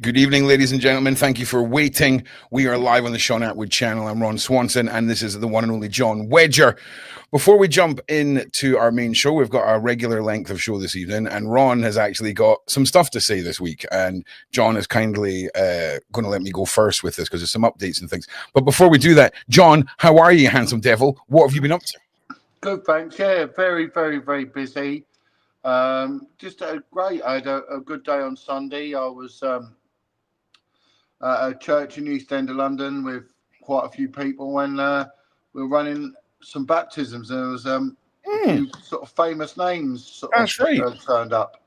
Good evening, ladies and gentlemen. Thank you for waiting. We are live on the Shaun Attwood channel. I'm Ron Swanson, and this is the one and only John Wedger. Before we jump into our main show, we've got our regular length of show this evening, and Ron has actually got some stuff to say this week, and John is kindly going to let me go first with this because there's some updates and things. But before we do that, John, how are you, handsome devil? What have you been up to? Good, thanks. Yeah, very, very, very busy. Just great. I had a good day on Sunday. I was at a church in East End of London with quite a few people, and we were running some baptisms, and there was a few sort of famous names turned up.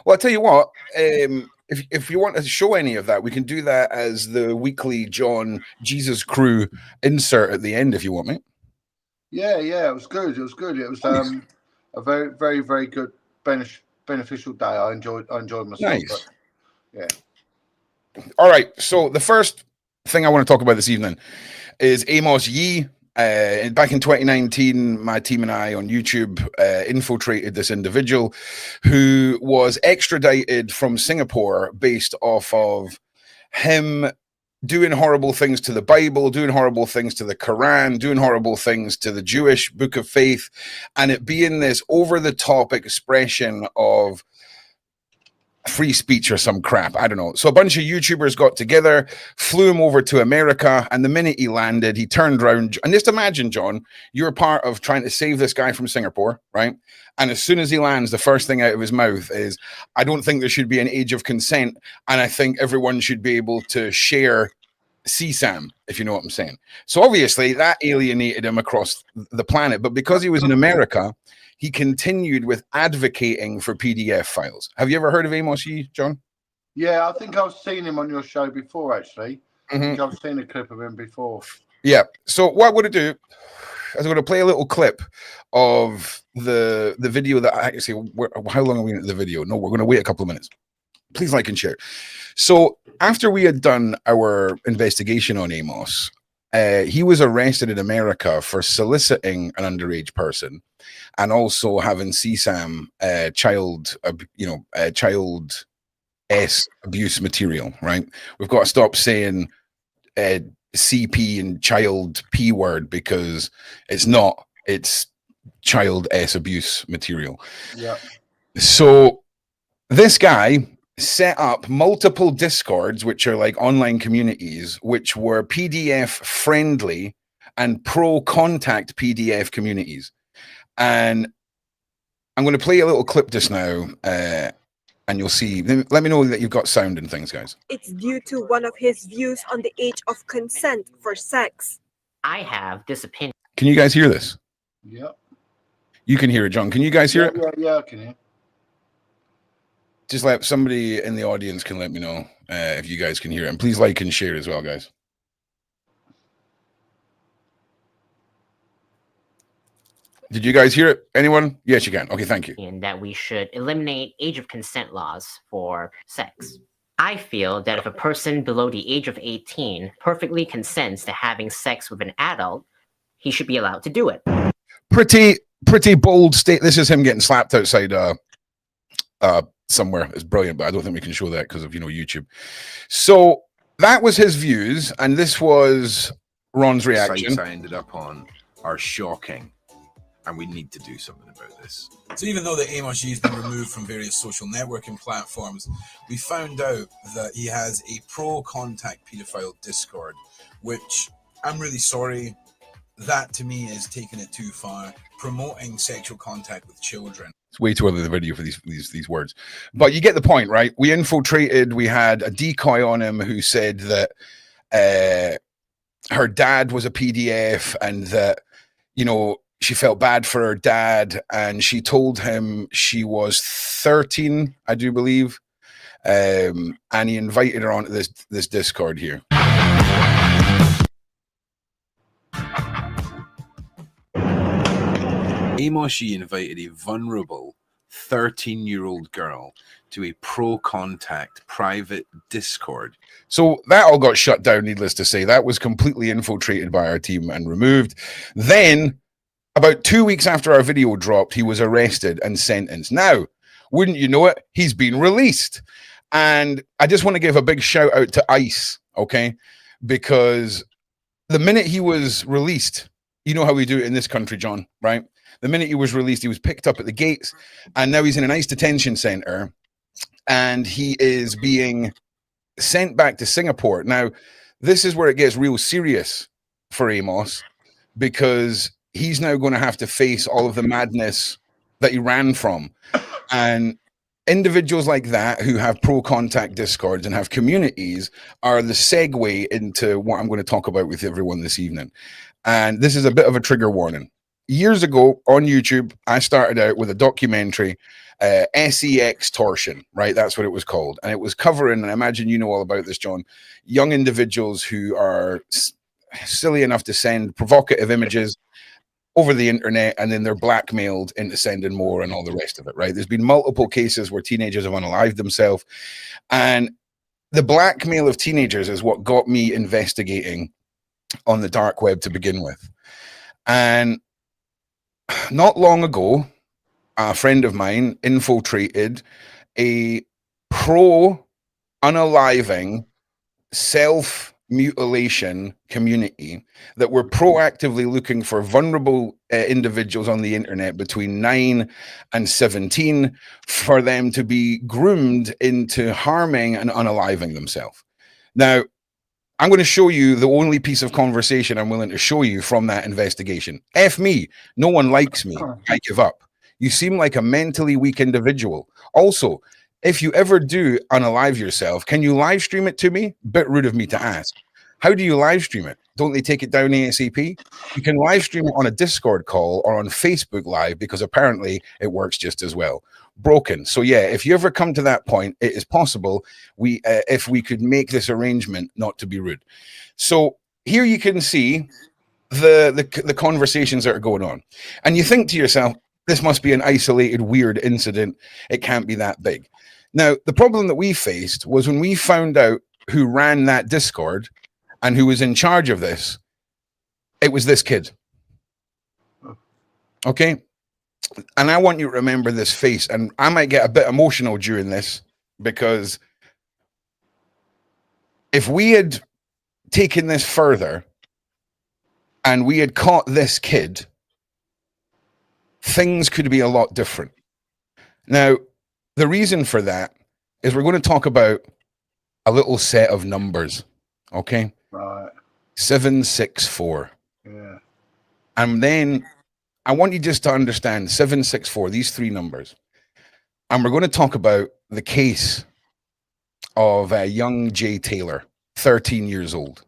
Well, I'll tell you what, if you want to show any of that, we can do that as the weekly John Jesus Crew insert at the end if you want, mate. Yeah, it was good. It was good. It was a very, very, very good beneficial day. I enjoyed myself. Nice. But, yeah. All right. So the first thing I want to talk about this evening is Amos Yee. Back in 2019, my team and I on YouTube infiltrated this individual who was extradited from Singapore based off of him doing horrible things to the Bible, doing horrible things to the Quran, doing horrible things to the Jewish book of faith, and it being this over-the-top expression of free speech or some crap. I don't know. So a bunch of YouTubers got together, flew him over to America, and the minute he landed, he turned around. And just imagine, John, you're part of trying to save this guy from Singapore, right? And as soon as he lands, the first thing out of his mouth is, I don't think there should be an age of consent, and I think everyone should be able to share CSAM, if you know what I'm saying. So obviously that alienated him across the planet, but because he was in America, he continued with advocating for PDF files. Have you ever heard of Amos Yee, John? Yeah, I think I've seen him on your show before, actually. I think I've seen a clip of him before. Yeah. So what I'm going to do is I'm going to play a little clip of the video that I actually, how long are we in the video? No, we're going to wait a couple of minutes. Please like and share. So after we had done our investigation on Amos, he was arrested in America for soliciting an underage person and also having CSAM, child abuse material, right? We've got to stop saying CP and child P word because it's not, it's child S abuse material. Yeah. So this guy set up multiple Discords, which are like online communities, which were PDF friendly and pro contact PDF communities. And I'm going to play a little clip just now, and you'll see. Let me know that you've got sound and things, guys. It's due to one of his views on the age of consent for sex. I have this opinion. Can you guys hear this? Yeah. You can hear it, John. Can you guys hear it? Yeah, I can hear. Just let somebody in the audience can let me know if you guys can hear it. And please like and share as well, guys. Did you guys hear it? Anyone? Yes, you can. Okay, thank you. And that we should eliminate age of consent laws for sex. I feel that if a person below the age of 18 perfectly consents to having sex with an adult, he should be allowed to do it. Pretty bold state. This is him getting slapped outside somewhere. It's brilliant, but I don't think we can show that because of, YouTube. So that was his views, and this was Ron's reaction. Sites I ended up on are shocking, and we need to do something about this. So even though that Amos Yee has been removed from various social networking platforms, we found out that he has a pro-contact paedophile Discord, which I'm really sorry, that to me is taking it too far, promoting sexual contact with children. It's way too early in the video for these words, but you get the point, right? We infiltrated. We had a decoy on him who said that her dad was a PDF and that she felt bad for her dad, and she told him she was 13, I do believe, and he invited her onto this Discord here. Amos Yee invited a vulnerable 13-year-old girl to a pro-contact private Discord. So that all got shut down, needless to say. That was completely infiltrated by our team and removed. Then, about 2 weeks after our video dropped, he was arrested and sentenced. Now, wouldn't you know it, he's been released. And I just want to give a big shout out to ICE, okay? Because the minute he was released, you know how we do it in this country, John, right? The minute he was released, he was picked up at the gates, and now he's in an ICE detention center, and he is being sent back to Singapore. Now, this is where it gets real serious for Amos, because he's now going to have to face all of the madness that he ran from. And individuals like that who have pro contact discords and have communities are the segue into what I'm going to talk about with everyone this evening. And this is a bit of a trigger warning. Years ago on YouTube, I started out with a documentary, SEX Torsion, right? That's what it was called. And it was covering, and I imagine you know all about this, John, young individuals who are silly enough to send provocative images over the internet, and then they're blackmailed into sending more and all the rest of it, right? There's been multiple cases where teenagers have unalived themselves. And the blackmail of teenagers is what got me investigating on the dark web to begin with. And not long ago, a friend of mine infiltrated a pro-unaliving self-mutilation community that were proactively looking for vulnerable individuals on the internet between 9 and 17 for them to be groomed into harming and unaliving themselves. Now, I'm going to show you the only piece of conversation I'm willing to show you from that investigation. F me. No one likes me. I give up. You seem like a mentally weak individual. Also, if you ever do unalive yourself, can you live stream it to me? Bit rude of me to ask. How do you live stream it? Don't they take it down ASAP? You can live stream it on a Discord call or on Facebook Live, because apparently it works just as well. Broken. So yeah, if you ever come to that point, it is possible if we could make this arrangement not to be rude. So here you can see the conversations that are going on, and you think to yourself, this must be an isolated weird incident. It can't be that big. Now, the problem that we faced was when we found out who ran that Discord and who was in charge of this, it was this kid. Okay? And I want you to remember this face, and I might get a bit emotional during this, because if we had taken this further and we had caught this kid, things could be a lot different. Now, the reason for that is we're going to talk about a little set of numbers, okay? Right. 764. Yeah. And then I want you just to understand 764, these three numbers. And we're going to talk about the case of young Jay Taylor, 13 years old.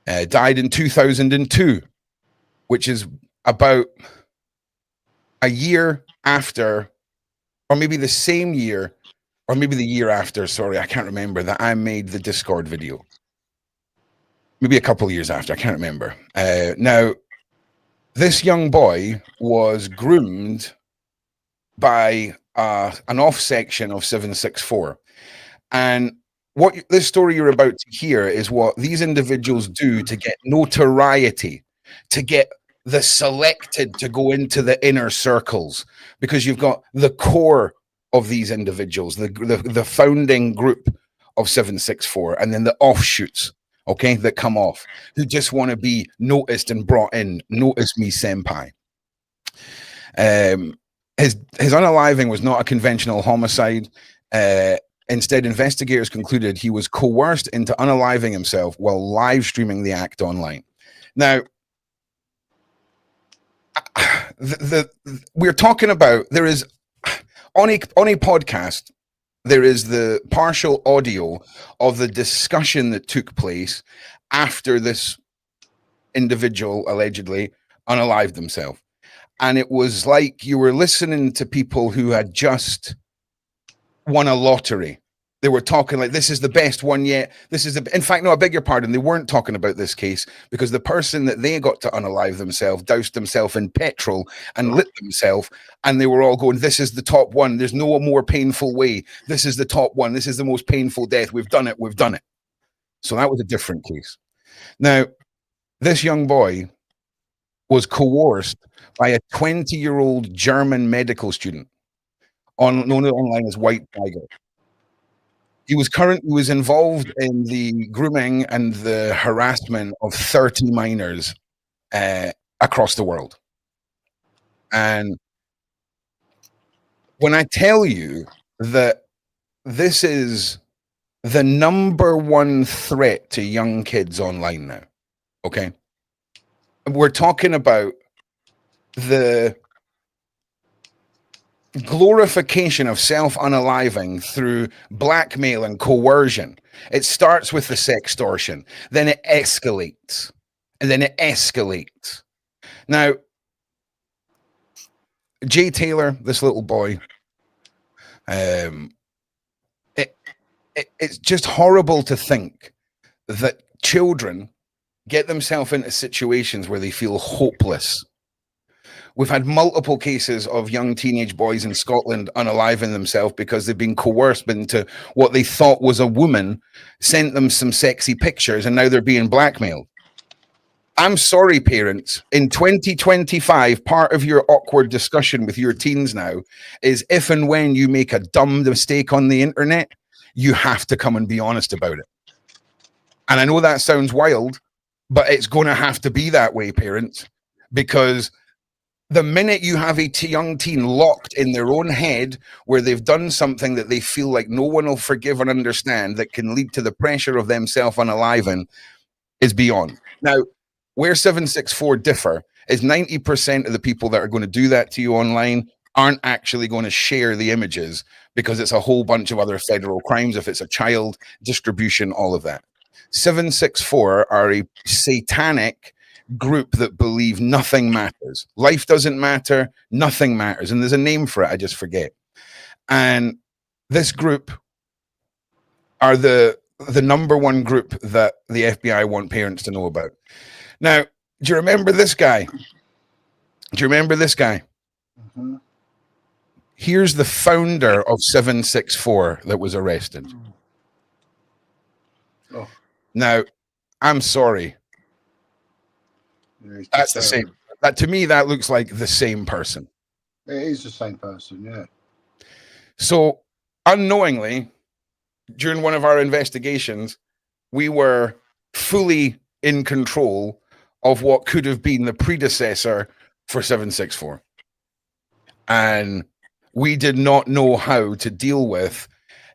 Died in 2002, which is about a year after, or maybe the same year, or maybe the year after, sorry, I can't remember, that I made the Discord video. Maybe a couple of years after, I can't remember. Now, this young boy was groomed by an off section of 764. And what this story you're about to hear is what these individuals do to get notoriety, to get the selected to go into the inner circles, because you've got the core of these individuals, the founding group of 764, and then the offshoots, okay, that come off, who just want to be noticed and brought in. Notice me, senpai. His unaliving was not a conventional homicide. Instead, investigators concluded he was coerced into unaliving himself while live streaming the act online. Now, we're talking about, there is on a podcast, there is the partial audio of the discussion that took place after this individual allegedly unalived himself. And it was like you were listening to people who had just won a lottery. They were talking like, this is the best one yet. This is in fact, no, I beg your pardon. They weren't talking about this case, because the person that they got to unalive themselves doused himself in petrol and lit themselves. And they were all going, this is the top one. There's no more painful way. This is the top one. This is the most painful death. We've done it. We've done it. So that was a different case. Now, this young boy was coerced by a 20-year-old German medical student, known online as White Tiger. He was involved in the grooming and the harassment of 30 minors across the world. And when I tell you that this is the number one threat to young kids online now, okay? We're talking about the glorification of self-unaliving through blackmail and coercion. It starts with the sextortion, then it escalates, and then it escalates. Now, Jay Taylor, this little boy, it's just horrible to think that children get themselves into situations where they feel hopeless. We've had multiple cases of young teenage boys in Scotland unaliving themselves because they've been coerced into what they thought was a woman, sent them some sexy pictures, and now they're being blackmailed. I'm sorry, parents. In 2025, part of your awkward discussion with your teens now is if and when you make a dumb mistake on the internet, you have to come and be honest about it. And I know that sounds wild, but it's going to have to be that way, parents, because the minute you have a young teen locked in their own head where they've done something that they feel like no one will forgive and understand, that can lead to the pressure of them self-unaliving, is beyond. Now, where 764 differ is 90% of the people that are going to do that to you online aren't actually going to share the images because it's a whole bunch of other federal crimes. If it's a child, distribution, all of that. 764 are a satanic group that believe nothing matters. Life doesn't matter, nothing matters. And there's a name for it, I just forget. And this group are the number one group that the FBI want parents to know about. Now, do you remember this guy? Do you remember this guy? Mm-hmm. Here's the founder of 764 that was arrested. Oh. Now, I'm sorry. Yeah, that's the same. That to me, that looks like the same person. It is the same person, yeah. So, unknowingly, during one of our investigations, we were fully in control of what could have been the predecessor for 764. And we did not know how to deal with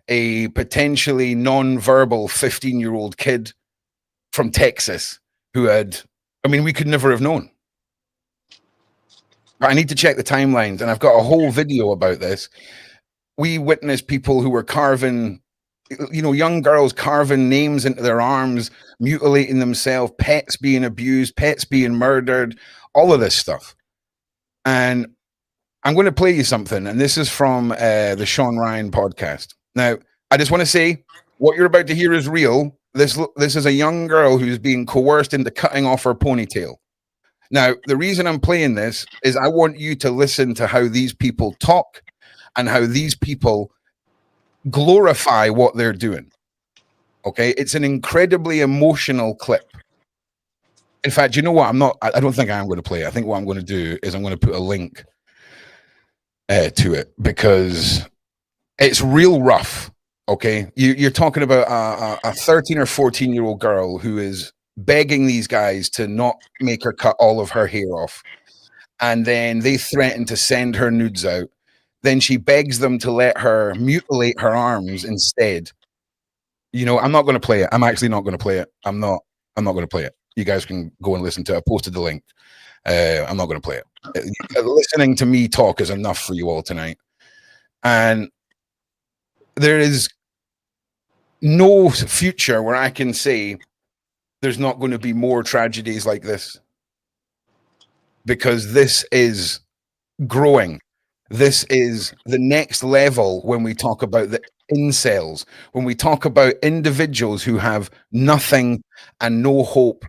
a potentially non-verbal 15-year-old kid from Texas who had, I mean, we could never have known. But I need to check the timelines, and I've got a whole video about this. We witnessed people who were carving, young girls carving names into their arms, mutilating themselves, pets being abused, pets being murdered, all of this stuff. And I'm going to play you something, and this is from the Shaun Ryan podcast. Now, I just want to say, what you're about to hear is real. This is a young girl who's being coerced into cutting off her ponytail. Now, the reason I'm playing this is I want you to listen to how these people talk and how these people glorify what they're doing. Okay, it's an incredibly emotional clip. In fact, you know what? I don't think I'm going to play it. I think what I'm going to do is I'm going to put a link to it because it's real rough. Okay, you're talking about a 13 or 14-year-old girl who is begging these guys to not make her cut all of her hair off, and then they threaten to send her nudes out. Then she begs them to let her mutilate her arms instead. I'm not going to play it. I'm actually not going to play it. I'm not going to play it. You guys can go and listen to it. I posted the link. I'm not going to play it. Listening to me talk is enough for you all tonight. And there is no future where I can say there's not going to be more tragedies like this, because this is growing. This is the next level when we talk about the incels, when we talk about individuals who have nothing and no hope.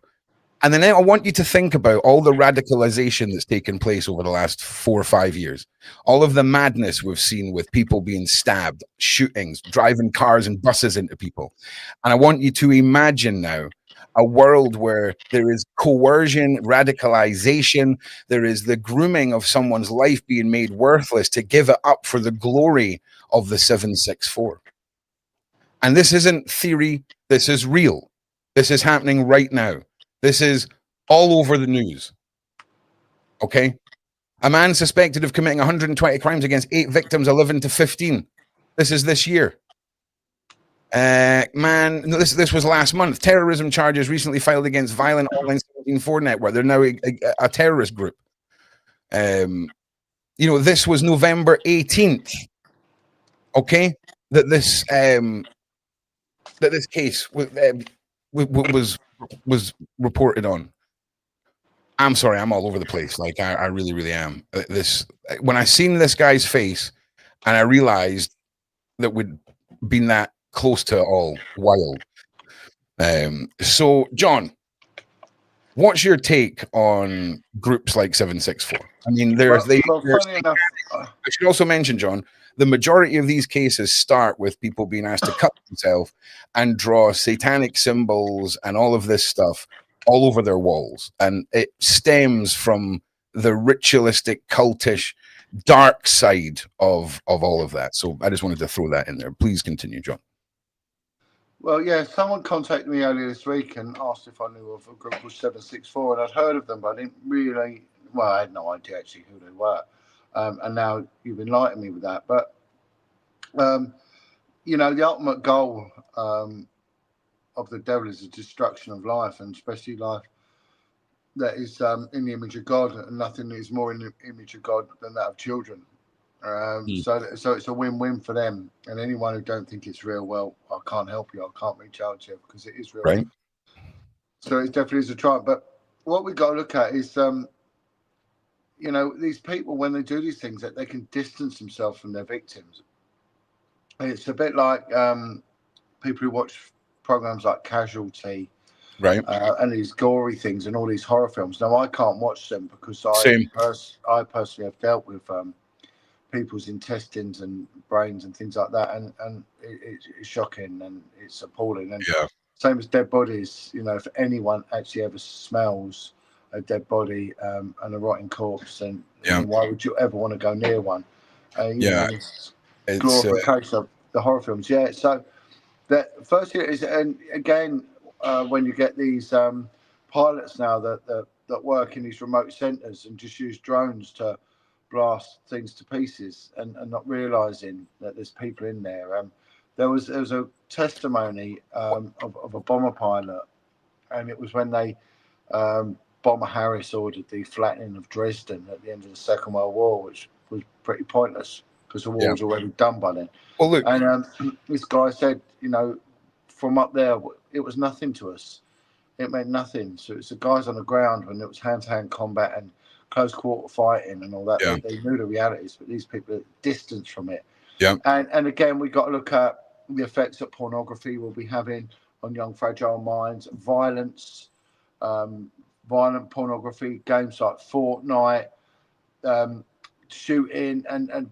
And then I want you to think about all the radicalization that's taken place over the last 4 or 5 years. All of the madness we've seen with people being stabbed, shootings, driving cars and buses into people. And I want you to imagine now a world where there is coercion, radicalization, there is the grooming of someone's life being made worthless to give it up for the glory of the 764. And this isn't theory. This is real. This is happening right now. This is all over the news. Okay? A man suspected of committing 120 crimes against 8 victims, 11 to 15. This is this year. This was last month. Terrorism charges recently filed against Violent Online 174 Network. They're now a terrorist group. This was November 18th. Okay, that this case was reported on. I'm sorry, I'm all over the place. Like I really, really am. When I seen this guy's face, and I realized that we'd been that close to all wild. So, John, what's your take on groups like 764? I mean, funny enough, I should also mention, John, the majority of these cases start with people being asked to cut themselves and draw satanic symbols and all of this stuff all over their walls. And it stems from the ritualistic, cultish, dark side of all of that. So I just wanted to throw that in there. Please continue, John. Well, yeah, someone contacted me earlier this week and asked if I knew of a group called 764, and I'd heard of them, but I didn't really, I had no idea actually who they were. And now you've enlightened me with that. But, the ultimate goal of the devil is the destruction of life, and especially life that is in the image of God, and nothing is more in the image of God than that of children. So it's a win-win for them, and anyone who don't think it's real, well, I can't help you. I can't reach out to you because it is real. Right. So it definitely is a triumph. But what we've got to look at is, these people, when they do these things, that they can distance themselves from their victims. And it's a bit like people who watch programs like Casualty, right, and these gory things and all these horror films. Now, I can't watch them because I personally have dealt with people's intestines and brains and things like that, and it's shocking and it's appalling. And same as dead bodies, if anyone actually ever smells a dead body and a rotting corpse, then why would you ever want to go near one? It's glorification of the horror films. So that first year is, and again, when you get these pilots now that work in these remote centres and just use drones to blast things to pieces and not realizing that there's people in there. There was a testimony of a bomber pilot, and it was when they Bomber Harris ordered the flattening of Dresden at the end of the Second World War, which was pretty pointless because the war was already done by then. Well, look, and this guy said, from up there, it was nothing to us. It meant nothing. So it's the guys on the ground when it was hand-to-hand combat and close quarter fighting and all that. They knew the realities, but these people are distant from it. And again, we got to look at the effects that pornography will be having on young fragile minds, violence, violent pornography, games like Fortnite, shooting, and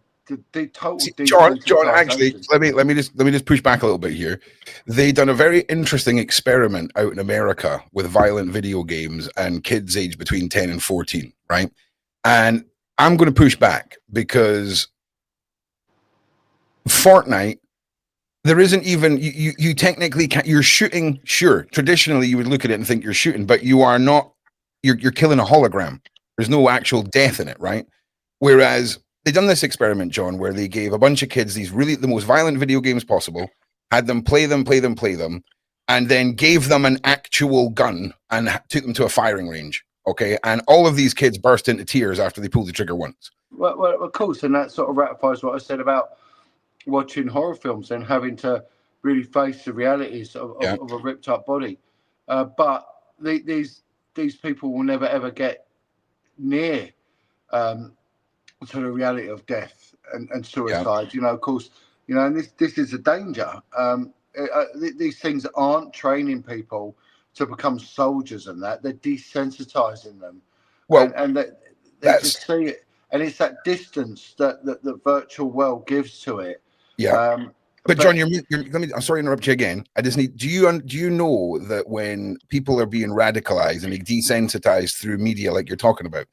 the total. John, actually, let me just push back a little bit here. They done a very interesting experiment out in America with violent video games and kids aged between 10 and 14, right? And I'm going to push back because Fortnite, there isn't even you technically can't. You're shooting. Sure, traditionally you would look at it and think you're shooting, but you are not. You're killing a hologram. There's no actual death in it, right? Whereas they done this experiment, John, where they gave a bunch of kids the most violent video games possible, had them play them, and then gave them an actual gun and took them to a firing range. Okay, and all of these kids burst into tears after they pulled the trigger once. Well, of course, and that sort of ratifies what I said about watching horror films and having to really face the realities of a ripped up body. But these people will never ever get near to the reality of death and suicide. Of course, and this is a danger. These things aren't training people to become soldiers, and they're desensitizing them. Well, and they just see it, and it's that distance that the virtual world gives to it. But John, I'm sorry to interrupt you again. I just need. Do you know that when people are being radicalized and desensitized through media, like you're talking about,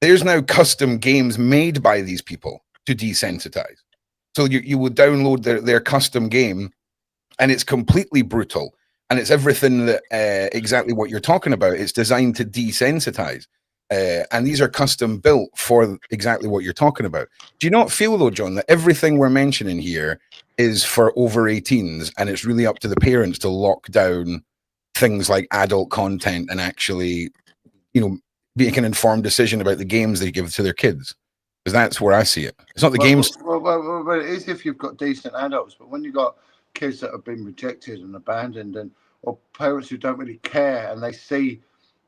there's now custom games made by these people to desensitize. So you would download their custom game, and it's completely brutal, and it's everything that exactly what you're talking about. It's designed to desensitize, and these are custom built for exactly what you're talking about. Do you not feel though, John, that everything we're mentioning here is for over 18s, and it's really up to the parents to lock down things like adult content and actually, you know, make an informed decision about the games they give to their kids? Because that's where I see it. It's not the games. Well, it is if you've got decent adults, but when you've got kids that have been rejected and abandoned, or parents who don't really care, and they see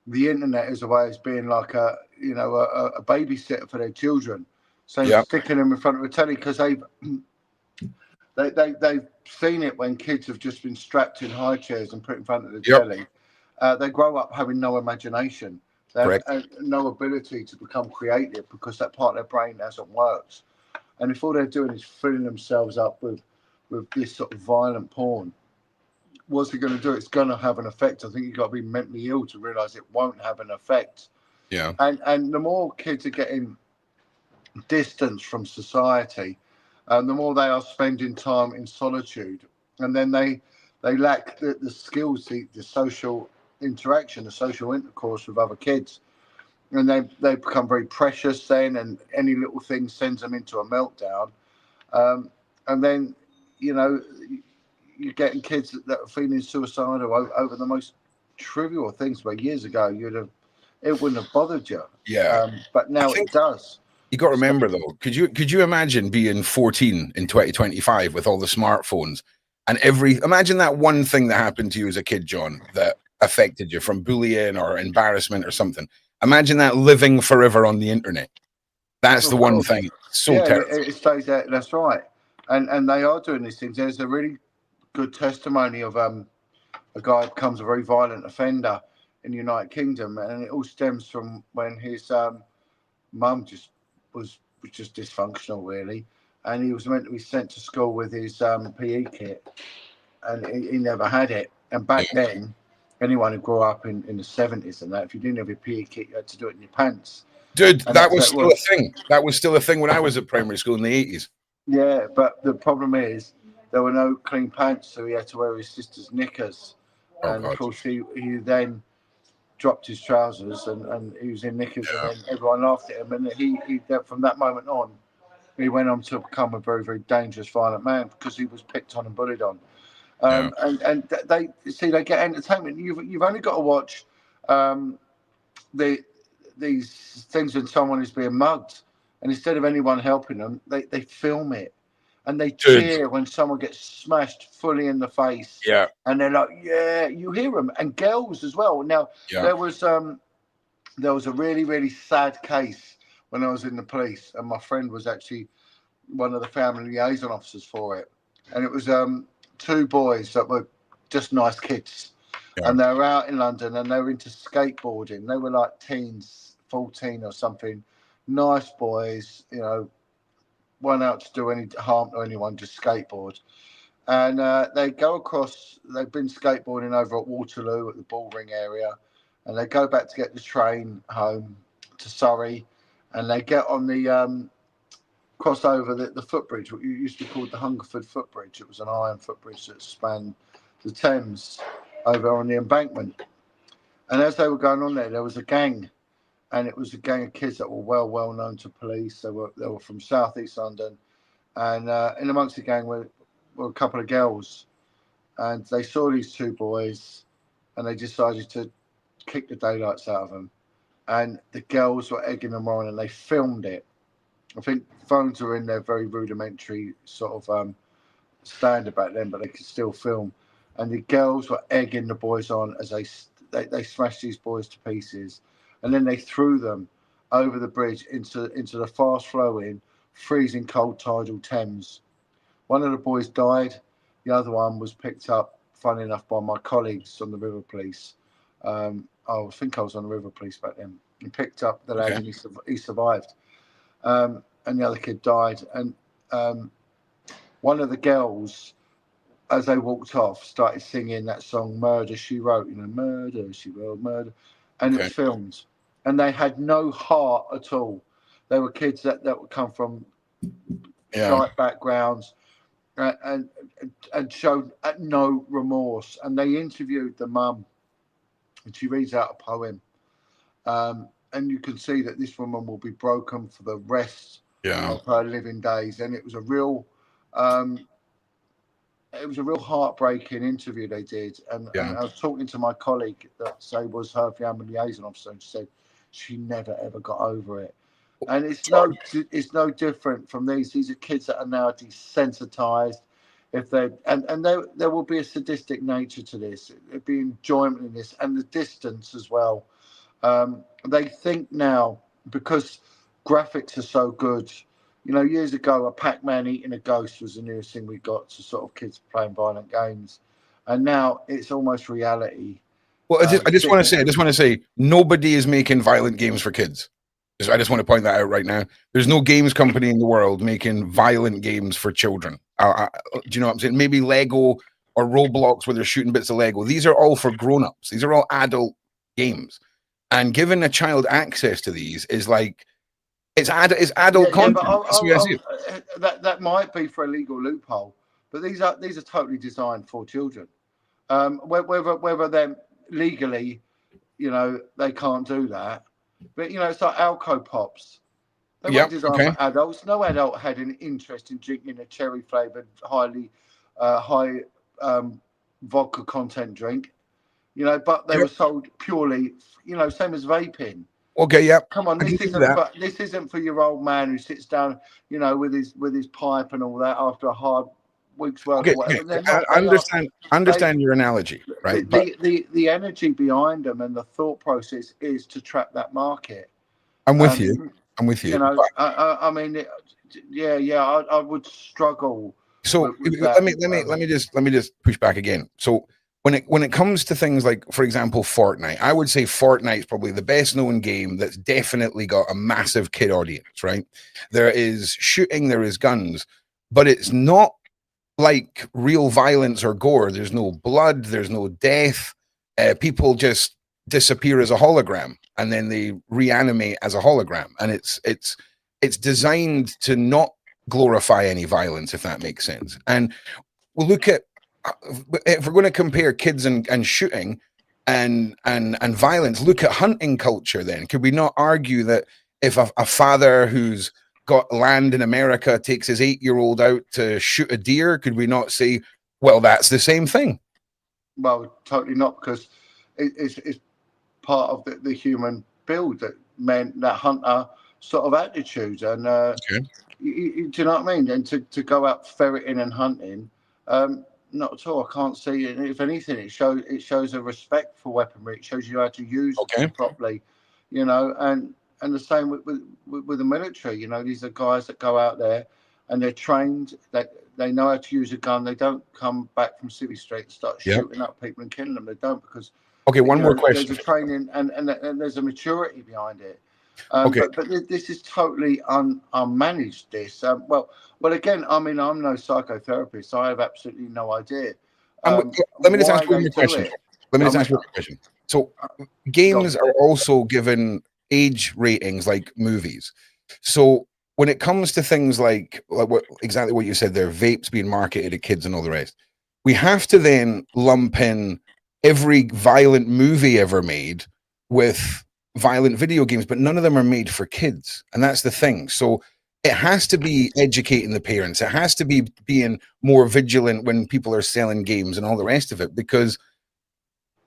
the internet as a way as being like a babysitter for their children, so sticking them in front of a telly because they've seen it when kids have just been strapped in high chairs and put in front of the telly. They grow up having no imagination. They have no ability to become creative because that part of their brain hasn't worked. And if all they're doing is filling themselves up with this sort of violent porn, what's it going to do? It's going to have an effect. I think you've got to be mentally ill to realise it won't have an effect. Yeah. And the more kids are getting distance from society, the more they are spending time in solitude. And then they lack the skills, the social interaction, the social intercourse with other kids, and they become very precious then, and any little thing sends them into a meltdown, and then you're getting kids that are feeling suicidal over the most trivial things where years ago it wouldn't have bothered you, but now it does. You got to remember though, could you imagine being 14 in 2025 with all the smartphones and imagine that one thing that happened to you as a kid, John, that affected you from bullying or embarrassment or something. Imagine that living forever on the internet. That's the one thing. So terrible. It stays there. That's right. And they are doing these things. There's a really good testimony of a guy who becomes a very violent offender in the United Kingdom, and it all stems from when his mum was just dysfunctional, really, and he was meant to be sent to school with his PE kit, and he never had it. And back then, anyone who grew up in the 70s and that, if you didn't have your PE kit, you had to do it in your pants. Dude, that was still a thing. That was still a thing when I was at primary school in the 80s. Yeah, but the problem is there were no clean pants, so he had to wear his sister's knickers. And of course, he then dropped his trousers and he was in knickers, and then everyone laughed at him. And he from that moment on, he went on to become a very, very dangerous, violent man because he was picked on and bullied on. And they get entertainment. You've only got to watch these things when someone is being mugged, and instead of anyone helping them, they film it, and they cheer when someone gets smashed fully in the face. Yeah, and they're like, yeah, you hear them, and girls as well. Now there was a really, really sad case when I was in the police, and my friend was actually one of the family liaison officers for it, and it was two boys that were just nice kids, and they were out in London, and they were into skateboarding. They were like teens, 14 or something, nice boys, weren't out to do any harm to anyone, just skateboard. And they go across, they've been skateboarding over at Waterloo at the Bullring area, and they go back to get the train home to Surrey, and they get on the cross over the footbridge, what used to be called the Hungerford footbridge. It was an iron footbridge that spanned the Thames over on the embankment. And as they were going on there was a gang, and it was a gang of kids that were well known to police. They were from South East London, and in amongst the gang were a couple of girls, and they saw these two boys, and they decided to kick the daylights out of them. And the girls were egging them on, and they filmed it. I think phones were in their very rudimentary sort of standard back then, but they could still film. And the girls were egging the boys on as they smashed these boys to pieces, and then they threw them over the bridge into the fast-flowing, freezing cold tidal Thames. One of the boys died. The other one was picked up, funny enough, by my colleagues on the River Police. I think I was on the River Police back then. He picked up the lad, and he survived. And the other kid died. And one of the girls, as they walked off, started singing that song "Murder, She Wrote." Murder, she wrote, murder, and it was filmed. And they had no heart at all. They were kids that would come from slight backgrounds, and showed no remorse. And they interviewed the mum, and she reads out a poem. And you can see that this woman will be broken for the rest of her living days. And it was a real heartbreaking interview they did. And I was talking to my colleague that was her family liaison officer, and she said she never ever got over it. And it's no different from these. These are kids that are now desensitized. If they and there will be a sadistic nature to this. There'll be enjoyment in this, and the distance as well. They think now, because graphics are so good. You know, years ago, a Pac-Man eating a ghost was the nearest thing we got to sort of kids playing violent games, and now it's almost reality. Well, I just want to say, nobody is making violent games for kids. I just want to point that out right now. There's no games company in the world making violent games for children. Do you know what I'm saying? Maybe Lego or Roblox, where they're shooting bits of Lego. These are all for grown-ups. These are all adult games, and giving a child access to these is like it's adult content. That might be for a legal loophole, but these are totally designed for children. Whether they're legally, you know, they can't do that. But, you know, it's like Alco Pops. They weren't designed for adults. No adult had an interest in drinking a cherry-flavoured, high vodka content drink, you know, but they were sold purely, you know, same as vaping. Okay, yeah. Come on, this isn't for your old man who sits down, you know, with his pipe and all that after a hard week's work. Okay. I understand your analogy, right? The energy behind them and the thought process is to trap that market. I'm with you. You know, I mean, I would struggle. So let me just push back again. So when it comes to things like, for example, Fortnite, I would say Fortnite is probably the best known game that's definitely got a massive kid audience, right? There is shooting, there is guns, but it's not like real violence or gore. There's no blood, there's no death. People just disappear as a hologram, and then they reanimate as a hologram, and it's designed to not glorify any violence, if that makes sense. And we'll look at, if we're going to compare kids and shooting and violence, look at hunting culture. Then could we not argue that if a father who's got land in America takes his 8-year-old out to shoot a deer, could we not say, well, that's the same thing? Well, totally not, because it's part of the human build, that hunter sort of attitude. And do you know what I mean? And to go out ferreting and hunting, not at all. I can't see it. If anything, it shows a respect for weaponry. It shows you how to use it properly, you know. And the same with the military. You know, these are guys that go out there and they're trained, that they know how to use a gun. They don't come back from City Street and start shooting up people and killing them. They don't, because one more question. There's a training and there's a maturity behind it. But this is totally unmanaged. This well, again, I mean, I'm no psychotherapist, so I have absolutely no idea. Let me just ask you one more question. So, games are also given age ratings like movies. So, when it comes to things like exactly what you said there, vapes being marketed at kids and all the rest, we have to then lump in every violent movie ever made with violent video games, but none of them are made for kids, and that's the thing. So it has to be educating the parents. It has to be being more vigilant when people are selling games and all the rest of it, because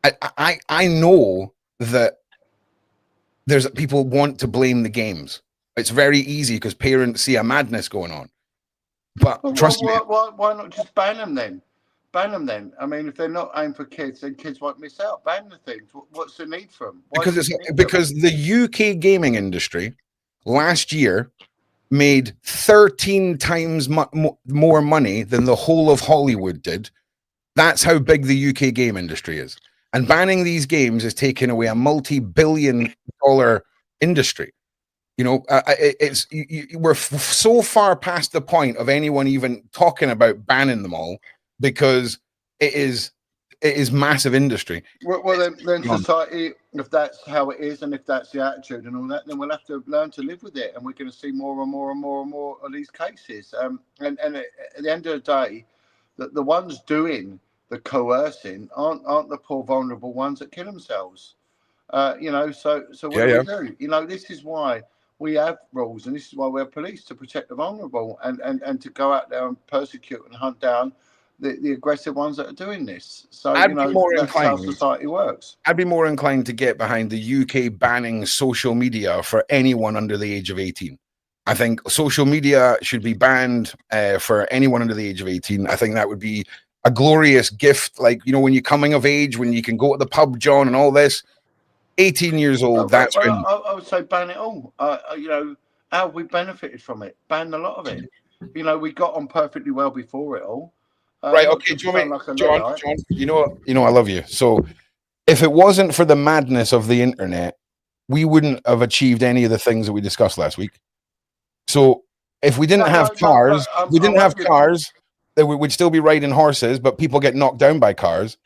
I know that there's people want to blame the games. It's very easy because parents see a madness going on. But trust me, why not just ban them then? Ban them then. I mean, if they're not aimed for kids, then kids won't miss out. Ban the things. What's the need for them? Because the UK gaming industry last year made 13 times more money than the whole of Hollywood did. That's how big the UK game industry is. And banning these games is taking away a multi-billion-dollar industry. You know, we're so far past the point of anyone even talking about banning them all, because it is it is massive industry. Well, then society, if that's how it is, and if that's the attitude and all that, then we'll have to learn to live with it, and we're going to see more and more and more and more of these cases. And at the end of the day, the ones doing the coercing aren't the poor vulnerable ones that kill themselves. So what do we do? This is why we have rules, and this is why we have police, to protect the vulnerable and to go out there and persecute and hunt down the aggressive ones that are doing this. So that's how society works. I'd be more inclined to get behind the UK banning social media for anyone under the age of 18. I think social media should be banned for anyone under the age of 18. I think that would be a glorious gift, like, when you're coming of age, when you can go to the pub, John, and all this. 18 years old, that's when... I would say ban it all. How have we benefited from it? Ban a lot of it. We got on perfectly well before it all. Right, okay, John, I love you. So if it wasn't for the madness of the internet, we wouldn't have achieved any of the things that we discussed last week. So if we didn't have cars, then we would still be riding horses, but people get knocked down by cars.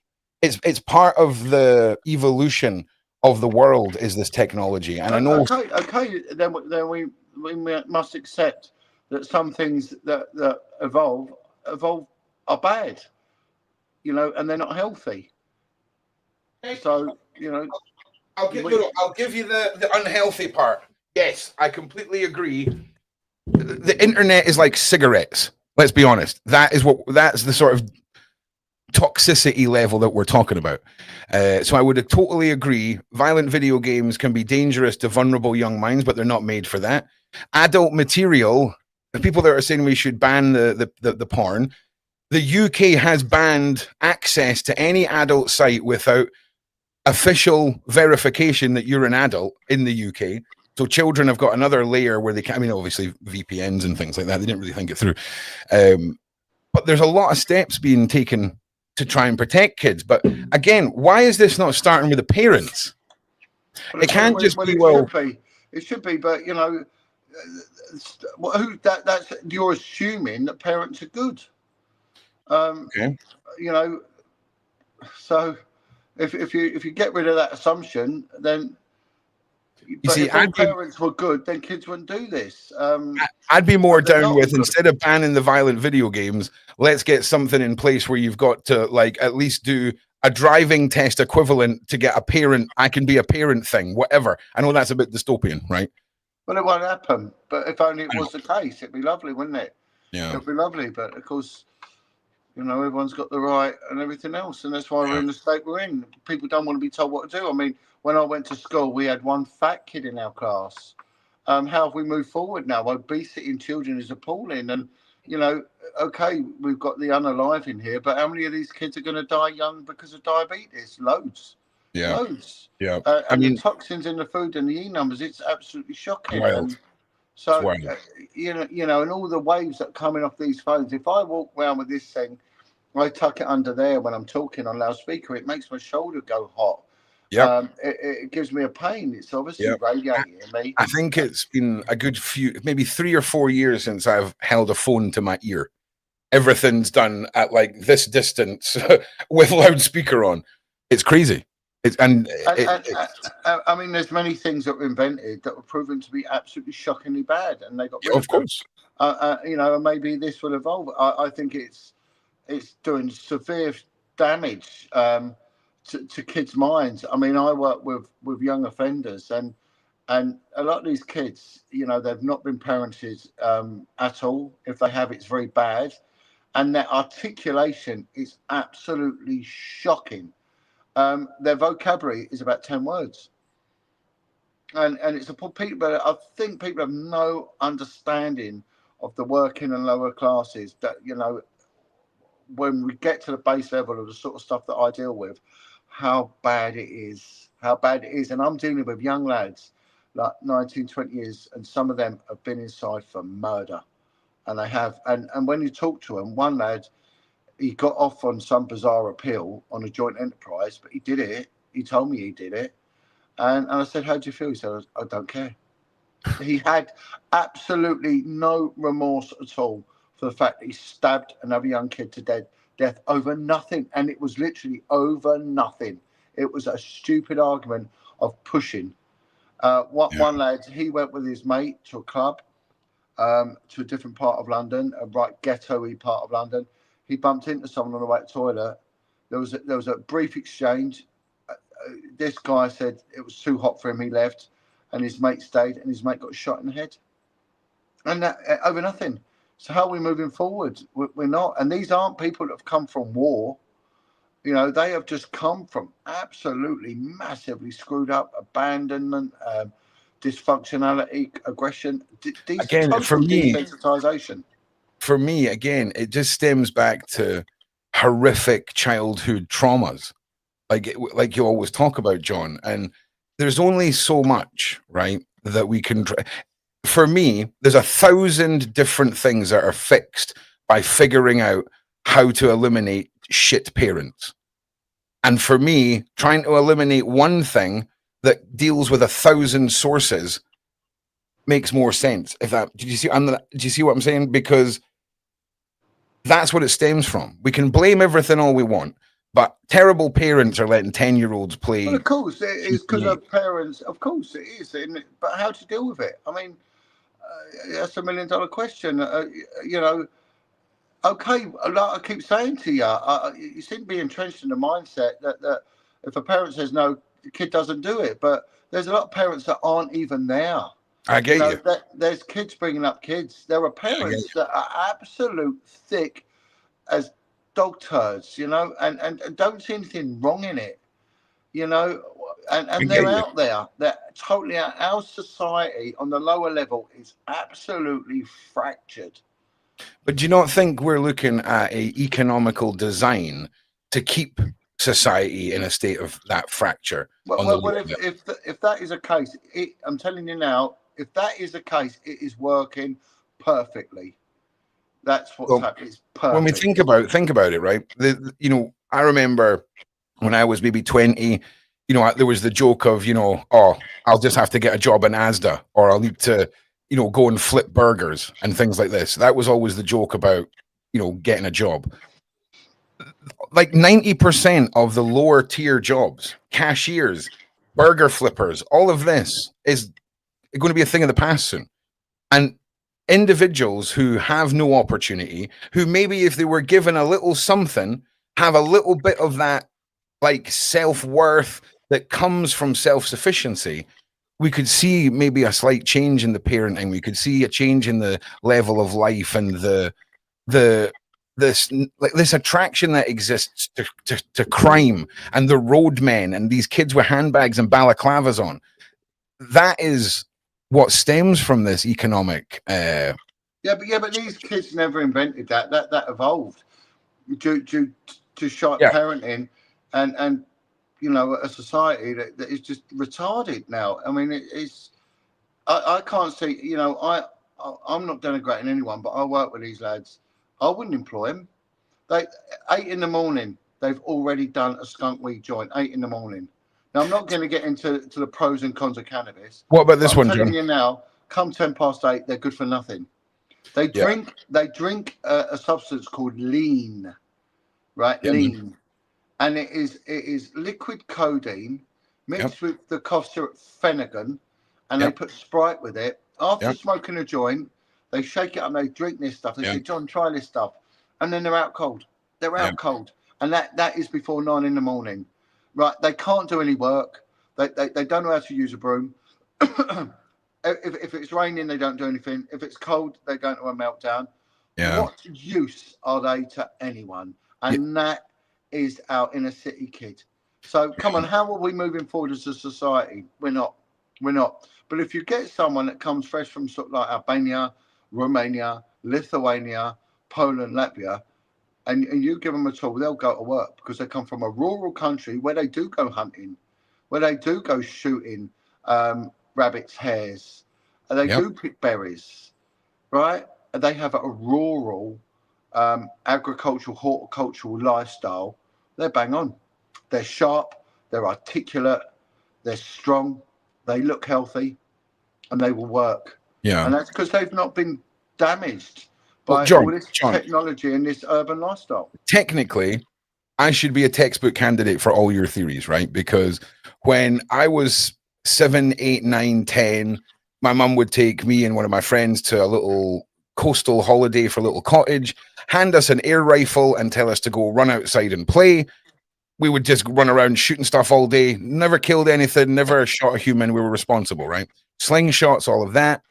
It's part of the evolution of the world, is this technology. And I know... Okay, then we must accept that some things that evolve are bad, and they're not healthy. So, I'll give you the unhealthy part. Yes, I completely agree. The internet is like cigarettes. Let's be honest. That's the sort of toxicity level that we're talking about. So I would totally agree. Violent video games can be dangerous to vulnerable young minds, but they're not made for that. Adult material, the people that are saying we should ban the porn, the UK has banned access to any adult site without official verification that you're an adult in the UK. So children have got another layer where they can, obviously VPNs and things like that. They didn't really think it through. But there's a lot of steps being taken to try and protect kids. But again, why is this not starting with the parents? It can't just be, it should be, but that's you're assuming that parents are good. Okay. So if you get rid of that assumption, then if parents were good, then kids wouldn't do this. I'd be more down with, instead of banning the violent video games, let's get something in place where you've got to at least do a driving test equivalent to get a parent. I can be a parent thing, whatever. I know that's a bit dystopian, right? Well, it won't happen. But if only it was the case, it'd be lovely, wouldn't it? Yeah, it'd be lovely. But of course, everyone's got the right and everything else, and that's why we're in the state we're in. People don't want to be told what to do. I mean, when I went to school, we had one fat kid in our class. How have we moved forward now? Obesity in children is appalling, and okay, we've got the unalive in here, but how many of these kids are going to die young because of diabetes? Loads. Yeah. Loads. Yeah. The toxins in the food and the E numbers, it's absolutely shocking. Wild. So, and all the waves that are coming off these phones, if I walk around with this thing, I tuck it under there when I'm talking on loudspeaker, it makes my shoulder go hot. Yeah. It gives me a pain. It's obviously radiating me. I think it's been a good maybe 3 or 4 years since I've held a phone to my ear. Everything's done at this distance with loudspeaker on. It's crazy. I mean, there's many things that were invented that were proven to be absolutely shockingly bad, and they got rid of course. And maybe this will evolve. I think it's doing severe damage to kids' minds. I mean, I work with young offenders, and a lot of these kids, they've not been parented at all. If they have, it's very bad, and their articulation is absolutely shocking. Their vocabulary is about 10 words, and it's but I think people have no understanding of the working and lower classes. That when we get to the base level of the sort of stuff that I deal with, how bad it is. And I'm dealing with young lads like 19, 20 years, and some of them have been inside for murder, and they have. And when you talk to them, one lad, he got off on some bizarre appeal on a joint enterprise, but he did it. He told me he did it. And I said, how do you feel? He said, I don't care. He had absolutely no remorse at all for the fact that he stabbed another young kid to death death over nothing. And it was literally over nothing. It was a stupid argument of pushing. One lad, he went with his mate to a club, to a different part of London, a right ghetto-y part of London. He bumped into someone on the way to the toilet. There was a brief exchange. This guy said it was too hot for him. He left, and his mate stayed, and his mate got shot in the head. And that over nothing. So how are we moving forward? We're not. And these aren't people that have come from war. You know, they have just come from absolutely massively screwed up abandonment, dysfunctionality, aggression, again, total desensitization. For me, again, it just stems back to horrific childhood traumas, like you always talk about, John. And there's only so much, right, that we can. For me, there's 1,000 different things that are fixed by figuring out how to eliminate shit parents. And for me, trying to eliminate one thing that deals with 1,000 sources makes more sense. If that, do you see what I'm saying? Because that's what it stems from. We can blame everything all we want, but terrible parents are letting 10-year-olds play. Well, of course, it is because of parents. Of course, it is. But how to deal with it? I mean, that's $1 million question. You know, okay, like I keep saying to you, you seem to be entrenched in the mindset that if a parent says no, the kid doesn't do it. But there's a lot of parents that aren't even there. I get you. There's kids bringing up kids. There are parents that are absolute thick as dog turds, you know, and don't see anything wrong in it, you know, and they're out there. They're totally out. Our society on the lower level is absolutely fractured. But do you not think we're looking at a economical design to keep society in a state of that fracture? Well, if that is a case, I'm telling you now, if that is the case, it is working perfectly. That's what's happening. It's perfect. When we think about it, right? You know, I remember when I was maybe 20, you know, there was the joke of, you know, oh, I'll just have to get a job in Asda, or I'll need to, you know, go and flip burgers and things like this. That was always the joke about, you know, getting a job. Like 90% of the lower tier jobs, cashiers, burger flippers, all of this is going to be a thing of the past soon. And individuals who have no opportunity, who maybe if they were given a little something, have a little bit of that like self-worth that comes from self-sufficiency, we could see maybe a slight change in the parenting. We could see a change in the level of life and this attraction that exists to crime and the roadmen and these kids with handbags and balaclavas on. That is what stems from this economic. But these kids never invented that. That evolved due to sharp parenting and you know, a society that is just retarded now. I mean, I can't see. You know, I'm not denigrating anyone, but I work with these lads. I wouldn't employ them. 8 in the morning, they've already done a skunk weed joint. 8 in the morning. Now, I'm not going to get into the pros and cons of cannabis. What about this one, John? I'm telling you now, come 8:10, they're good for nothing. They drink a substance called lean, right? Lean, and it is liquid codeine mixed with the cough syrup Phenergan, and they put Sprite with it. After smoking a joint, they shake it up and they drink this stuff. They say, John, try this stuff. And then they're out cold. They're out cold. And that is before 9 in the morning. Right? They can't do any work. They don't know how to use a broom. If it's raining, they don't do anything. If it's cold, they go into a meltdown. Yeah. What use are they to anyone? And that is our inner city kid. So come on, how are we moving forward as a society? We're not. But if you get someone that comes fresh from sort of like Albania, Romania, Lithuania, Poland, Latvia, and you give them a tool, they'll go to work because they come from a rural country where they do go hunting, where they do go shooting rabbits, hares, and they do pick berries, right? And they have a rural agricultural, horticultural lifestyle. They're bang on. They're sharp, they're articulate, they're strong, they look healthy, and they will work. Yeah. And that's because they've not been damaged by John, all this technology and this urban lifestyle. Technically, I should be a textbook candidate for all your theories, right? Because when I was 7, 8, 9, 10, my mum would take me and one of my friends to a little coastal holiday for a little cottage, hand us an air rifle and tell us to go run outside and play. We would just run around shooting stuff all day, never killed anything, never shot a human. We were responsible, right? Slingshots, all of that.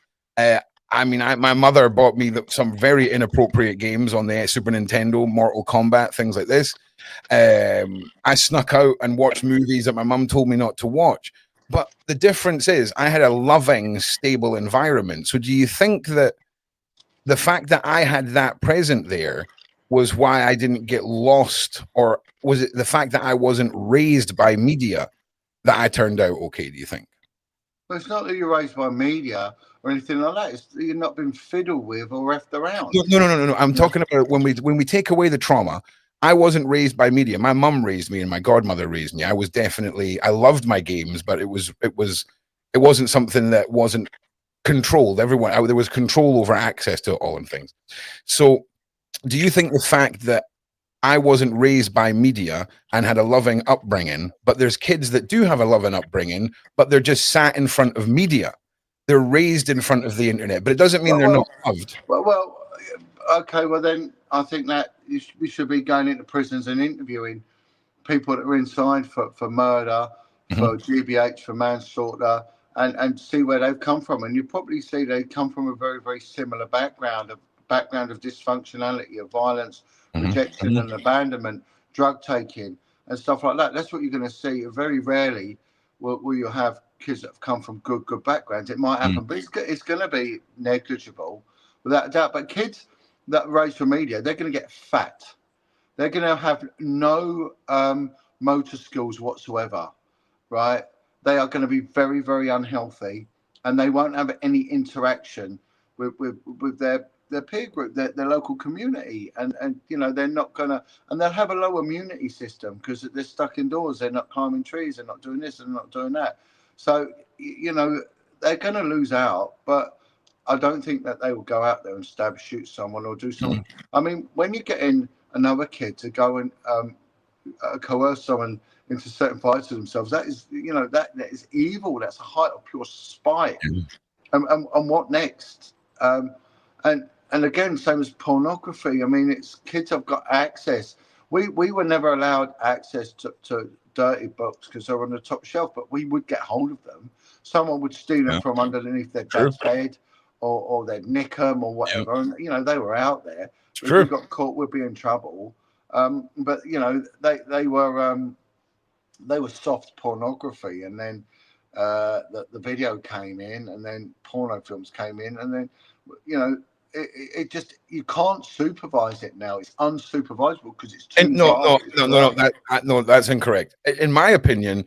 My mother bought me some very inappropriate games on the Super Nintendo, Mortal Kombat, things like this. I snuck out and watched movies that my mum told me not to watch. But the difference is I had a loving, stable environment. So do you think that the fact that I had that present there was why I didn't get lost? Or was it the fact that I wasn't raised by media that I turned out okay, do you think? Well, it's not that you're raised by media or anything like that. It's that you've not been fiddled with or effed around. No. I'm talking about when we take away the trauma. I wasn't raised by media. My mum raised me and my godmother raised me. I loved my games, but it wasn't something that wasn't controlled. There was control over access to it all and things. So do you think the fact that I wasn't raised by media and had a loving upbringing, but there's kids that do have a loving upbringing, but they're just sat in front of media. They're raised in front of the internet, but it doesn't mean they're not loved. Well, okay. Well, then I think that we should be going into prisons and interviewing people that are inside for murder, for GBH, for manslaughter, and see where they've come from. And you probably see they come from a very, very similar background of dysfunctionality, of violence, rejection and abandonment, drug taking and stuff like that. That's what you're going to see. Very rarely will you have kids that have come from good backgrounds. It might happen, but it's going to be negligible without a doubt. But kids that are raised for media, they're going to get fat. They're going to have no motor skills whatsoever, right? They are going to be very, very unhealthy, and they won't have any interaction with their peer group, their local community, and they're not gonna, and they'll have a low immunity system because they're stuck indoors. They're not climbing trees. They're not doing this and not doing that. So they're gonna lose out. But I don't think that they will go out there and shoot someone or do something. I mean, when you get in another kid to go and coerce someone into certain fights to themselves, that is that is evil. That's a height of pure spite. And what next? And again, same as pornography. I mean, it's kids have got access. We were never allowed access to dirty books because they're on the top shelf, but we would get hold of them. Someone would steal them from underneath their dad's bed, or they'd nick them or whatever. And they were out there. If we got caught, we'd be in trouble. But they were soft pornography, and then the video came in, and then porno films came in, and then it just, you can't supervise it now. It's unsupervisable because it's too no, that's incorrect. In my opinion,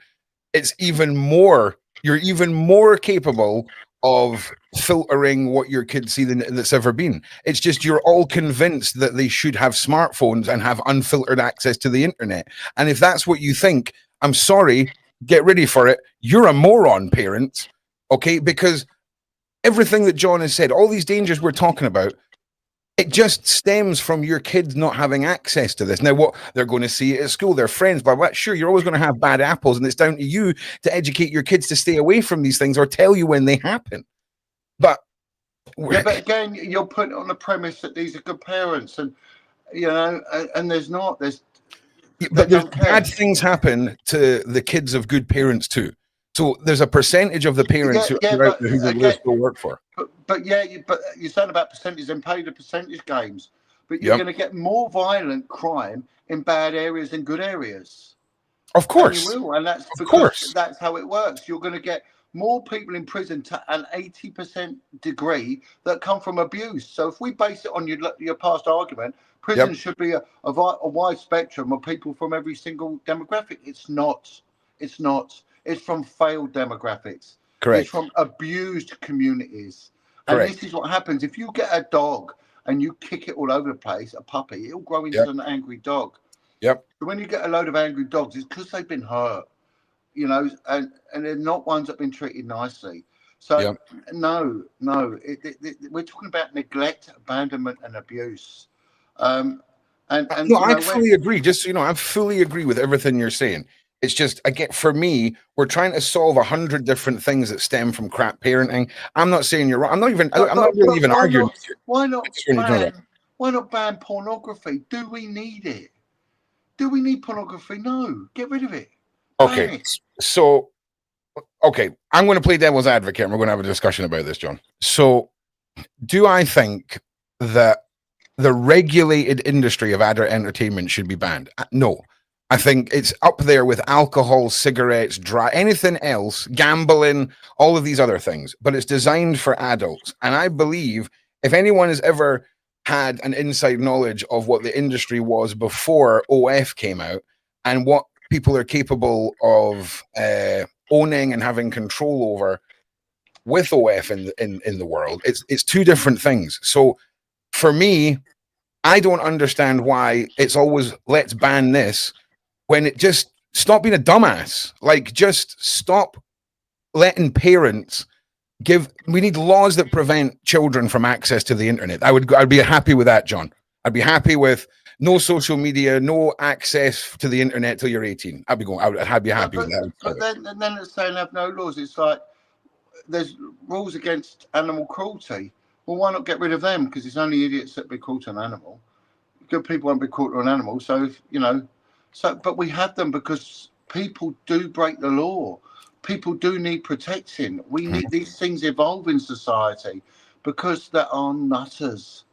it's you're even more capable of filtering what your kids see than that's ever been. It's just you're all convinced that they should have smartphones and have unfiltered access to the internet. And if that's what you think, I'm sorry, get ready for it. You're a moron, parents. Okay, because everything that John has said, all these dangers we're talking about, it just stems from your kids not having access to this. Now, what they're going to see at school, their friends, blah, blah. Sure, you're always going to have bad apples, and it's down to you to educate your kids to stay away from these things or tell you when they happen. But again, you're putting on the premise that these are good parents, and and there's not. There's bad things happen to the kids of good parents too. So there's a percentage of the parents who will still work for. But you're saying about percentages and pay the percentage games. But you're going to get more violent crime in bad areas than good areas. Of course. And you will, and that's because that's how it works. You're going to get more people in prison to an 80% degree that come from abuse. So if we base it on your past argument, prison should be a wide spectrum of people from every single demographic. It's not. It's not. It's from failed demographics. Correct. It's from abused communities. And this is what happens. If you get a dog and you kick it all over the place, a puppy, it'll grow into an angry dog. Yep. So when you get a load of angry dogs, it's because they've been hurt, and they're not ones that have been treated nicely. So no, we're talking about neglect, abandonment, and abuse. And no, you I know, fully agree. Just so you know, I fully agree with everything you're saying. It's just, again, for me, we're trying to solve 100 different things that stem from crap parenting. I'm not saying you're wrong. I'm not really even arguing with you. Why not ban pornography? Do we need it? Do we need pornography? No. Get rid of it. Okay, so I'm going to play devil's advocate, and we're going to have a discussion about this, John. So, do I think that the regulated industry of adult entertainment should be banned? No. I think it's up there with alcohol, cigarettes, anything else, gambling, all of these other things. But it's designed for adults. And I believe if anyone has ever had an inside knowledge of what the industry was before OF came out and what people are capable of owning and having control over with OF in the world, it's two different things. So for me, I don't understand why it's always let's ban this when it just stop being a dumbass. Like, just stop letting parents we need laws that prevent children from access to the internet. I'd be happy with that, John. I'd be happy with no social media, no access to the internet till you're 18. I'd be happy with that. But then it's saying have no laws. It's like there's rules against animal cruelty. Well, why not get rid of them? Because it's only idiots that be cruel to an animal. Good people won't be cruel to an animal. So, but we have them because people do break the law. People do need protecting. We need these things evolve in society because there are nutters.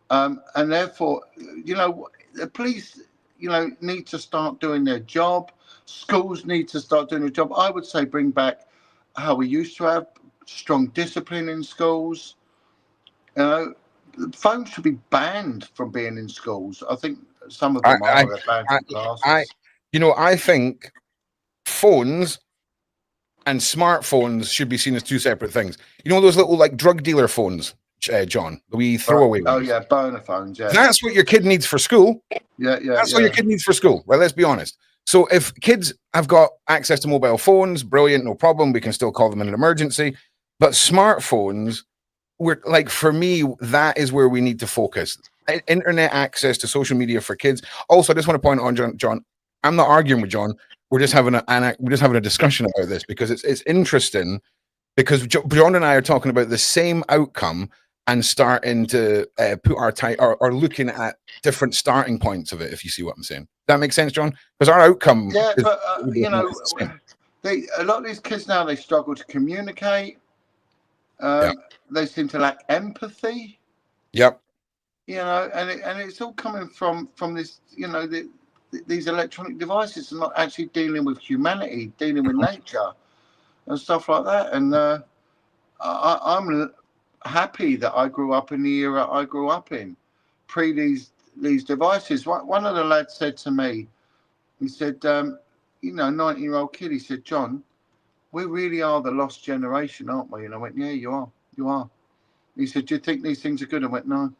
And therefore, the police, need to start doing their job. Schools need to start doing their job. I would say bring back how we used to have strong discipline in schools. Phones should be banned from being in schools. I think some of them are banned from classes. I think phones and smartphones should be seen as two separate things. You know those little like drug dealer phones, John? We throw away. Oh yeah, burner phones. Yeah, that's what your kid needs for school. Yeah. That's what your kid needs for school. Well, let's be honest. So if kids have got access to mobile phones, brilliant, no problem. We can still call them in an emergency. But smartphones, for me, that is where we need to focus. Internet access to social media for kids. Also, I just want to point on, John, I'm not arguing with John. We're just having a discussion about this because it's interesting because John and I are talking about the same outcome and starting to put our time or looking at different starting points of it. If you see what I'm saying, that makes sense, John. Because our outcome, a lot of these kids now, they struggle to communicate. They seem to lack empathy. Yep. And it's all coming from this, these electronic devices are not actually dealing with humanity, dealing with nature and stuff like that. And I'm happy that I grew up in the era I grew up in, pre these devices. One of the lads said to me, he said, 19-year-old kid, he said, John, we really are the lost generation, aren't we? And I went, yeah, you are. He said, do you think these things are good? I went, no.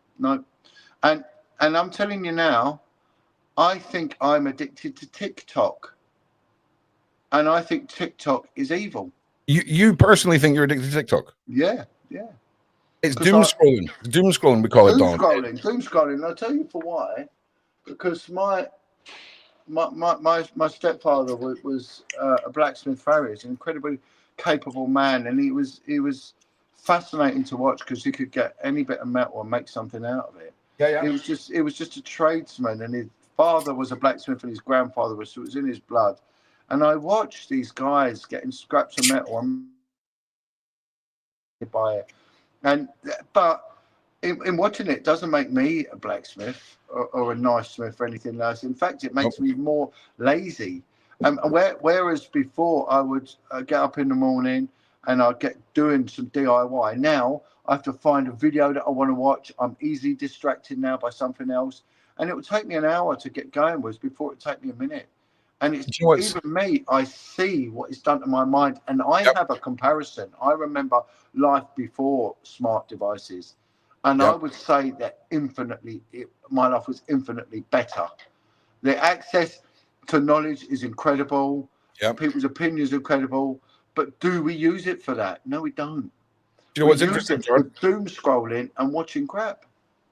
And I'm telling you now, I think I'm addicted to TikTok. And I think TikTok is evil. You personally think you're addicted to TikTok? Yeah. It's doom scrolling. Doom scrolling, we call it, Don. Doom scrolling. I'll tell you for why. Because my stepfather was a blacksmith farrier. He's an incredibly capable man, and he was fascinating to watch because he could get any bit of metal and make something out of it. Yeah. It was just a tradesman, and his father was a blacksmith, and his grandfather was, so it was in his blood. And I watched these guys getting scraps of metal and buy it. But in watching it doesn't make me a blacksmith or a knife smith or anything else. In fact, it makes me more lazy. Whereas before I would get up in the morning and I'd get doing some DIY. Now I have to find a video that I want to watch. I'm easily distracted now by something else. And it would take me an hour to get going with before it take me a minute. And it's even me, I see what it's done to my mind. And I have a comparison. I remember life before smart devices. And I would say that my life was infinitely better. The access to knowledge is incredible. People's opinions are incredible. But do we use it for that? No, we don't. Do you know what's interesting, John? With doom scrolling and watching crap.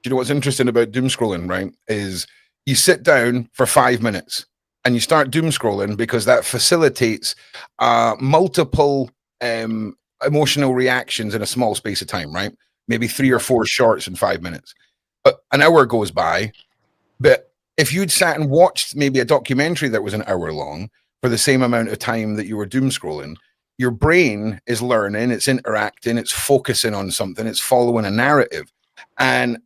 Do you know what's interesting about doom scrolling, right? Is you sit down for 5 minutes and you start doom scrolling because that facilitates multiple emotional reactions in a small space of time, right? Maybe 3 or 4 shorts in 5 minutes. But an hour goes by. But if you'd sat and watched maybe a documentary that was an hour long for the same amount of time that you were doom scrolling, your brain is learning, it's interacting, it's focusing on something, it's following a narrative. And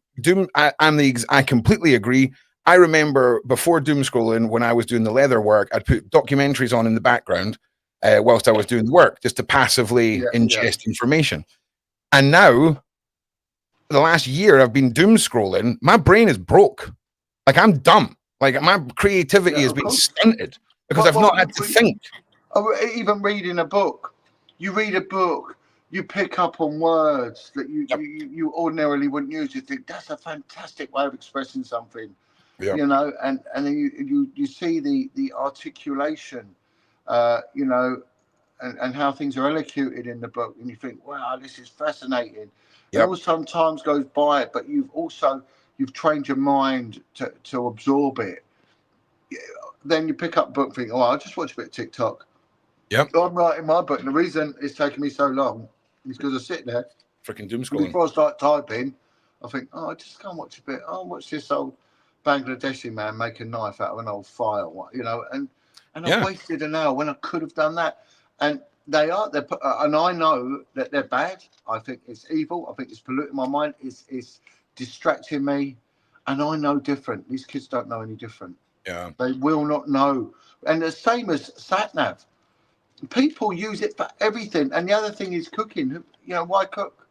I completely agree. I remember before doom scrolling, when I was doing the leather work, I'd put documentaries on in the background whilst I was doing the work, just to passively ingest information. And now, the last year, I've been doom scrolling. My brain is broke. Like, I'm dumb. Like, my creativity has been stunted because I've not had to think. Even reading a book. You read a book, you pick up on words that you ordinarily wouldn't use. You think, that's a fantastic way of expressing something. Yeah. You know, and then you see the articulation, you know, and how things are elocuted in the book, and you think, wow, this is fascinating. Yep. And also time goes by, but you've trained your mind to absorb it. Then you pick up a book and think, oh, I'll just watch a bit of TikTok. Yep. So I'm writing my book, and the reason it's taken me so long is because I sit there, freaking doom scrolling. Before I start typing, I think, oh, I just can't watch a bit. I'll watch this old Bangladeshi man make a knife out of an old file, you know, and I've wasted an hour when I could have done that. And and I know that they're bad. I think it's evil. I think it's polluting my mind. It's distracting me, and I know different. These kids don't know any different. Yeah, they will not know. And the same as sat-nav. People use it for everything. And the other thing is cooking. You know, why cook?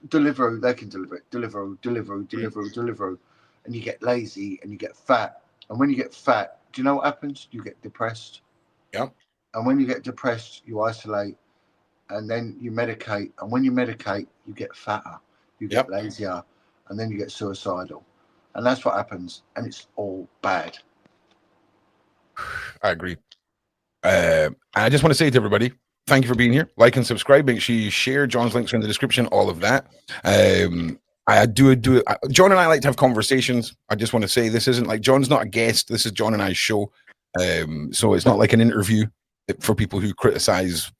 Deliveroo. They can deliver it. Deliveroo. And you get lazy and you get fat. And when you get fat, do you know what happens? You get depressed. Yeah. And when you get depressed, you isolate. And then you medicate. And when you medicate, you get fatter. You get lazier. And then you get suicidal. And that's what happens. And it's all bad. I agree. I just want to say to everybody, thank you for being here. Like and subscribe. Make sure you share. John's links are in the description. All of that. I do it. John and I like to have conversations. I just want to say this isn't like John's not a guest. This is John and I's show. So it's not like an interview for people who criticize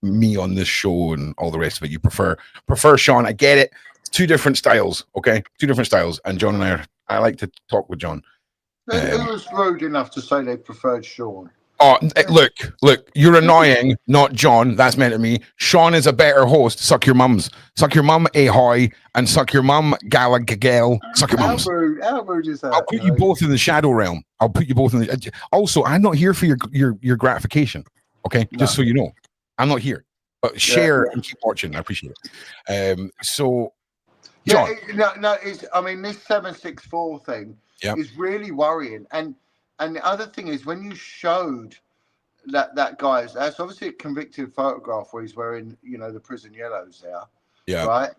me on this show and all the rest of it. You prefer Shaun. I get it. It's 2 different styles. Okay, 2 different styles. And John and I like to talk with John. Who was rude enough to say they preferred Shaun? Oh, look, you're annoying, not John. That's meant to me. Shaun is a better host. Suck your mums. Suck your mum, ahoy, and suck your mum, gala. Suck your mums. How rude is that? I'll put you both in the shadow realm. I'll put you both in the. Also, I'm not here for your gratification. Okay, just so you know, I'm not here. But share and keep watching. I appreciate it. So, John. I mean, this 764 thing is really worrying. And the other thing is, when you showed that guy's, that's obviously a convicted photograph where he's wearing, you know, the prison yellows there. Yeah. Right.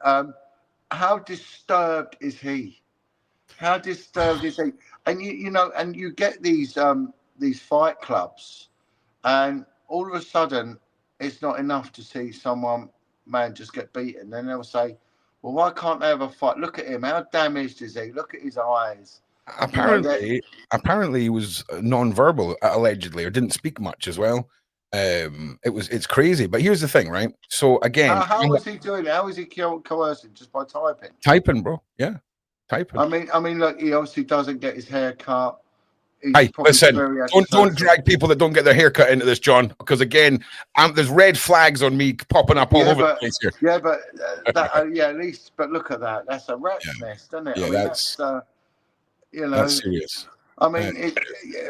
How disturbed is he? How disturbed is he? And you know, and you get these fight clubs, and all of a sudden, it's not enough to see man just get beaten. Then they'll say, well, why can't they have a fight? Look at him. How damaged is he? Look at his eyes. Apparently he was non-verbal, allegedly, or didn't speak much as well. It's crazy. But here's the thing, right? So again, how was he doing it? How was he coercing? Just by typing? Typing, bro. Yeah, typing. I mean, look, he obviously doesn't get his hair cut. Hey, listen, don't drag people that don't get their hair cut into this, John, because again, there's red flags on me popping up all over the place here. Yeah, but at least, but look at that. That's a rat's nest, isn't it? Yeah, I mean, that's you know, that's serious. I mean,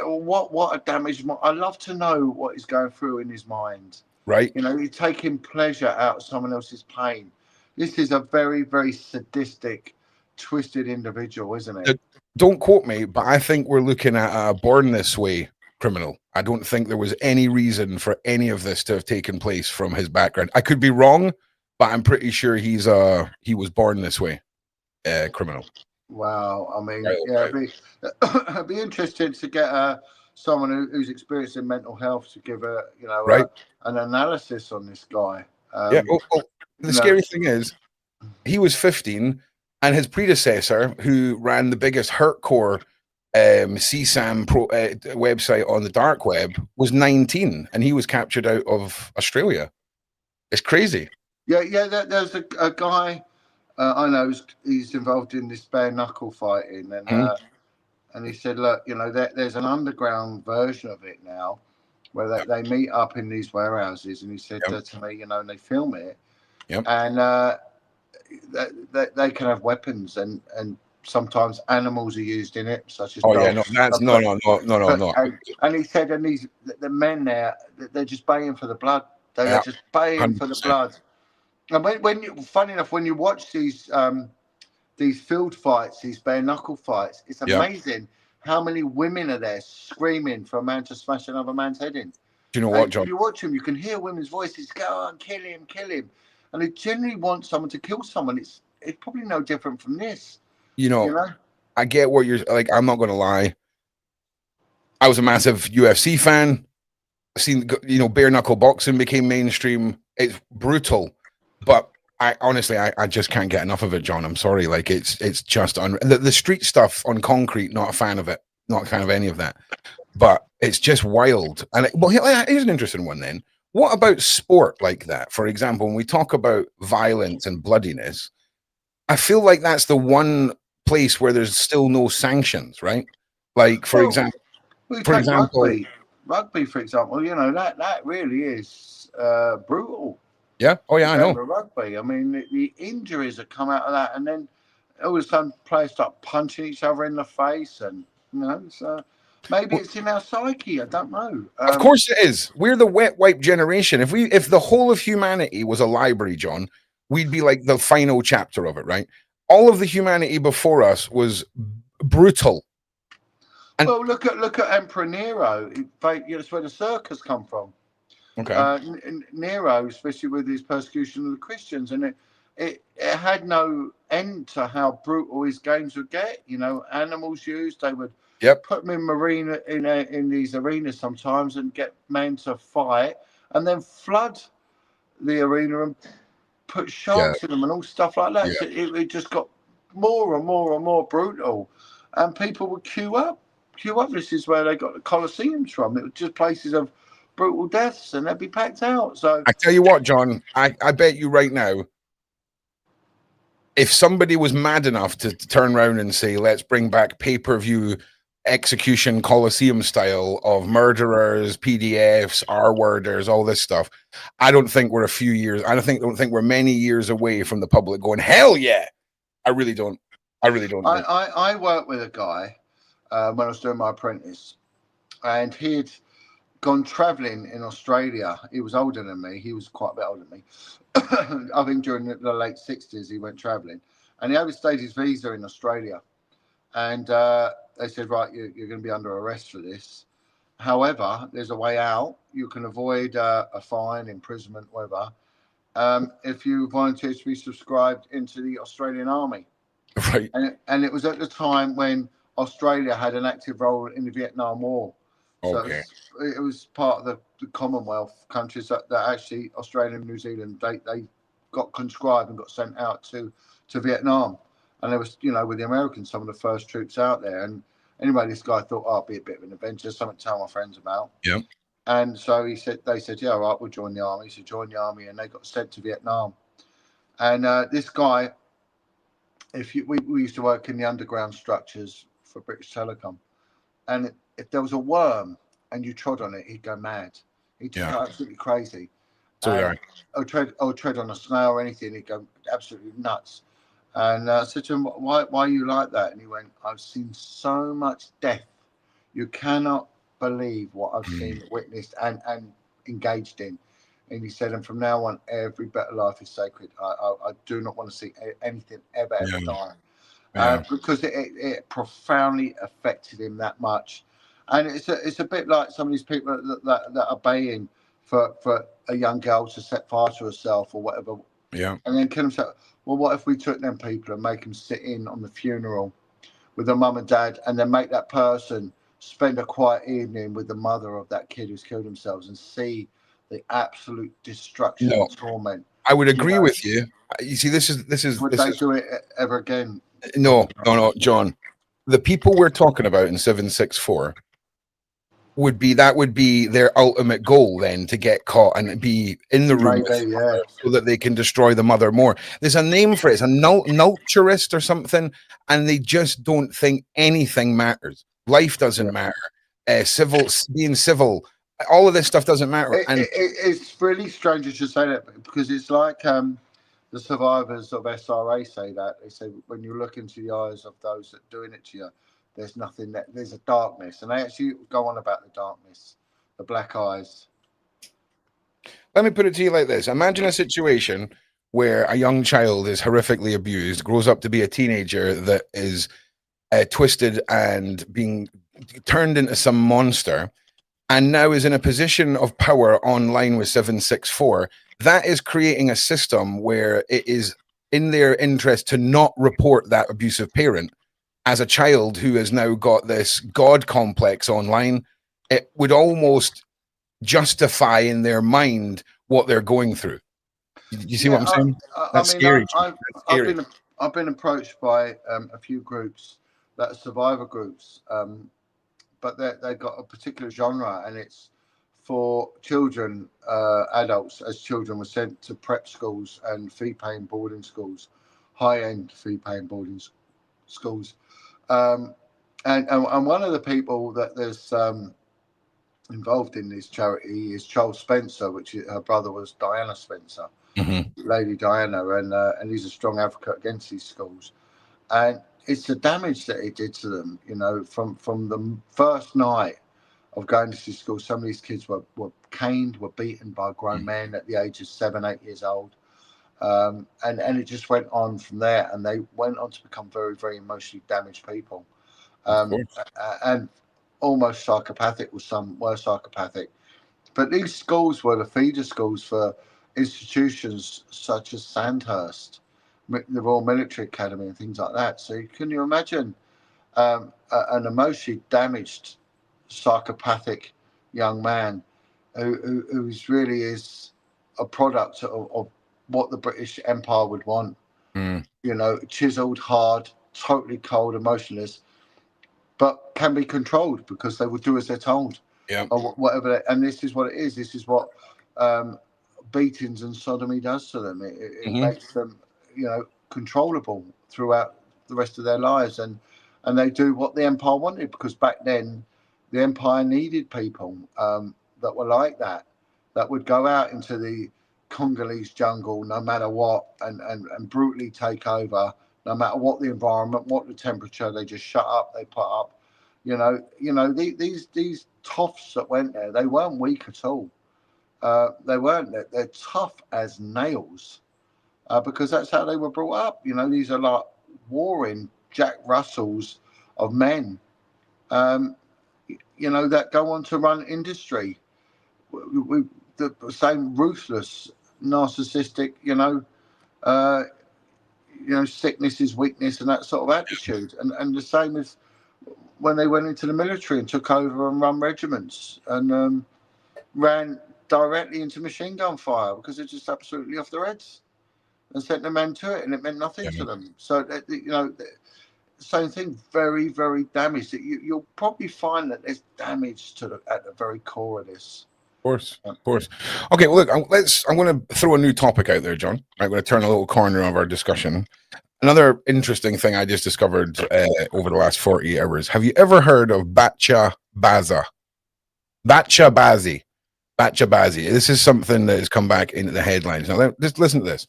what a damage. I'd love to know what he's going through in his mind. Right. You know, he's taking pleasure out of someone else's pain. This is a very, very sadistic, twisted individual, isn't it? Don't quote me, but I think we're looking at a born this way criminal. I don't think there was any reason for any of this to have taken place from his background. I could be wrong, but I'm pretty sure he was born this way criminal. Wow. I mean, it'd be interesting to get someone who's experiencing mental health to give a Right. an analysis on this guy. Yeah. The scary thing is, he was 15, and his predecessor, who ran the biggest hurtcore CSAM website on the dark web, was 19, and he was captured out of Australia. It's crazy. Yeah. There's a guy I know he's involved in this bare knuckle fighting, and he said, look, there's an underground version of it now, where they meet up in these warehouses, and he said to me, and they film it, and they can have weapons, and sometimes animals are used in it, such as no. And he said, and the men there, they're just baying for the blood. They're just baying 100%. For the blood. And funny enough, when you watch these field fights, these bare knuckle fights, it's amazing how many women are there screaming for a man to smash another man's head in. Do you know what, John? If you watch them, you can hear women's voices go on, kill him. And they generally want someone to kill someone. It's probably no different from this. I get what you're like. I'm not going to lie. I was a massive UFC fan. I've seen, bare knuckle boxing became mainstream. It's brutal, but I honestly just can't get enough of it, John. I'm sorry. Like it's just the street stuff on concrete. Not a fan of it. Not a fan of any of that. But it's just wild. And here's an interesting one then. What about sport like that? For example, when we talk about violence and bloodiness, I feel like that's the one place where there's still no sanctions, right? Like, for example, rugby, for example, that really is brutal. Yeah. Oh, yeah, I know. Rugby. I mean, the injuries that come out of that, and then all of a sudden players start punching each other in the face, and so maybe it's in our psyche. I don't know. Of course it is. We're the wet wipe generation. If the whole of humanity was a library, John, we'd be like the final chapter of it, right? All of the humanity before us was brutal. And look at Emperor Nero. That's where the circus come from. Okay. Nero, especially with his persecution of the Christians, and it had no end to how brutal his games would get. Animals used. They would put them in these arenas sometimes and get men to fight, and then flood the arena and put sharks in them and all stuff like that. So it just got more and more and more brutal, and people would queue up. This is where they got the Colosseums from. It was just places of brutal deaths, and they'd be packed out. So I tell you what, John, I bet you right now, if somebody was mad enough to turn around and say, let's bring back pay-per-view execution Colosseum style of murderers, PDFs, R-worders, all this stuff, I don't think we're I don't think we're many years away from the public going, hell yeah. I really don't. I worked with a guy when I was doing my apprentice, and he'd gone traveling in Australia. He was older than me. He was quite a bit older than me. I think during the late 60s he went traveling, and he overstayed his visa in Australia, and they said, right, you're going to be under arrest for this. However, there's a way out. You can avoid a fine, imprisonment, whatever, if you volunteer to be subscribed into the Australian Army. Right. And it was at the time when Australia had an active role in the Vietnam War. Okay. So it was part of the Commonwealth countries that actually Australia and New Zealand, they got conscribed and got sent out to Vietnam. And there was, with the Americans, some of the first troops out there. And anyway, this guy thought, it'll be a bit of an adventure, something to tell my friends about. Yeah. And so they said, yeah, all right, we'll join the army. So join the army, and they got sent to Vietnam. And this guy, we used to work in the underground structures for British Telecom, and if there was a worm and you trod on it, he'd go mad. He'd just go absolutely crazy. Or tread on a snail or anything, he'd go absolutely nuts. And I said to him, why are you like that? And he went, I've seen so much death. You cannot believe what I've seen, witnessed, and engaged in. And he said, and from now on, every bit of life is sacred. I do not want to see anything ever die. Because it profoundly affected him that much. And it's a bit like some of these people that are baying for a young girl to set fire to herself or whatever. Yeah. And then kill themselves. Well, what if we took them people and make them sit in on the funeral with their mum and dad, and then make that person spend a quiet evening with the mother of that kid who's killed themselves and see the absolute destruction and torment. I would agree with you. You see, this is. Would they do it ever again? No, John. The people we're talking about in 764 would be their ultimate goal then, to get caught and be in the room so that they can destroy the mother more. There's a name for it. It's a nulturist or something, and they just don't think anything matters. Life doesn't matter. Being civil, all of this stuff doesn't matter. It's really strange you should say that, because it's like the survivors of SRA say that. They say when you look into the eyes of those that are doing it to you, there's nothing, there's a darkness. And they actually go on about the darkness, the black eyes. Let me put it to you like this. Imagine a situation where a young child is horrifically abused, grows up to be a teenager that is twisted and being turned into some monster, and now is in a position of power online with 764. That is creating a system where it is in their interest to not report that abusive parent. As a child who has now got this God complex online, it would almost justify in their mind what they're going through. You see what I'm saying? That's scary. I've been approached by a few groups that are survivor groups, but they've got a particular genre, and it's for children, adults, as children were sent to prep schools and fee-paying boarding schools, high-end fee-paying boarding schools. And one of the people that there's involved in this charity is Charles Spencer, which her brother was Diana Spencer, Lady Diana, and he's a strong advocate against these schools. And it's the damage that it did to them, you know, from the first night of going to these schools. Some of these kids were caned, were beaten by grown men at the age of 7, 8 years old. And it just went on from there, and they went on to become very, very emotionally damaged people, and almost psychopathic. With some were psychopathic, but these schools were the feeder schools for institutions such as Sandhurst, the Royal Military Academy, and things like that. So can you imagine an emotionally damaged psychopathic young man who really is a product of what the British Empire would want, you know, chiseled, hard, totally cold, emotionless, but can be controlled because they will do as they're told, or whatever. And this is what it is. This is what beatings and sodomy does to them. It makes them, you know, controllable throughout the rest of their lives, and they do what the Empire wanted, because back then the Empire needed people that were like that would go out into the Congolese jungle no matter what, and brutally take over no matter what the environment, what the temperature. They just shut up, they put up, you know these toffs that went there, they weren't weak at all. They weren't. They're tough as nails, because that's how they were brought up. You know, these are like warring Jack Russells of men, you know, that go on to run industry. The same ruthless, narcissistic, you know, sickness is weakness and that sort of attitude. And the same as when they went into the military and took over and run regiments and ran directly into machine gun fire because they're just absolutely off their heads, and sent the men to it, and it meant nothing to them. So, you know, same thing, very, very damaged. You'll probably find that there's damage at the very core of this. Of course. Okay, well, look, I'm going to throw a new topic out there, John. I'm going to turn a little corner of our discussion. Another interesting thing I just discovered over the last 48 hours. Have you ever heard of Bacha Bazi? This is something that has come back into the headlines. Now, just listen to this.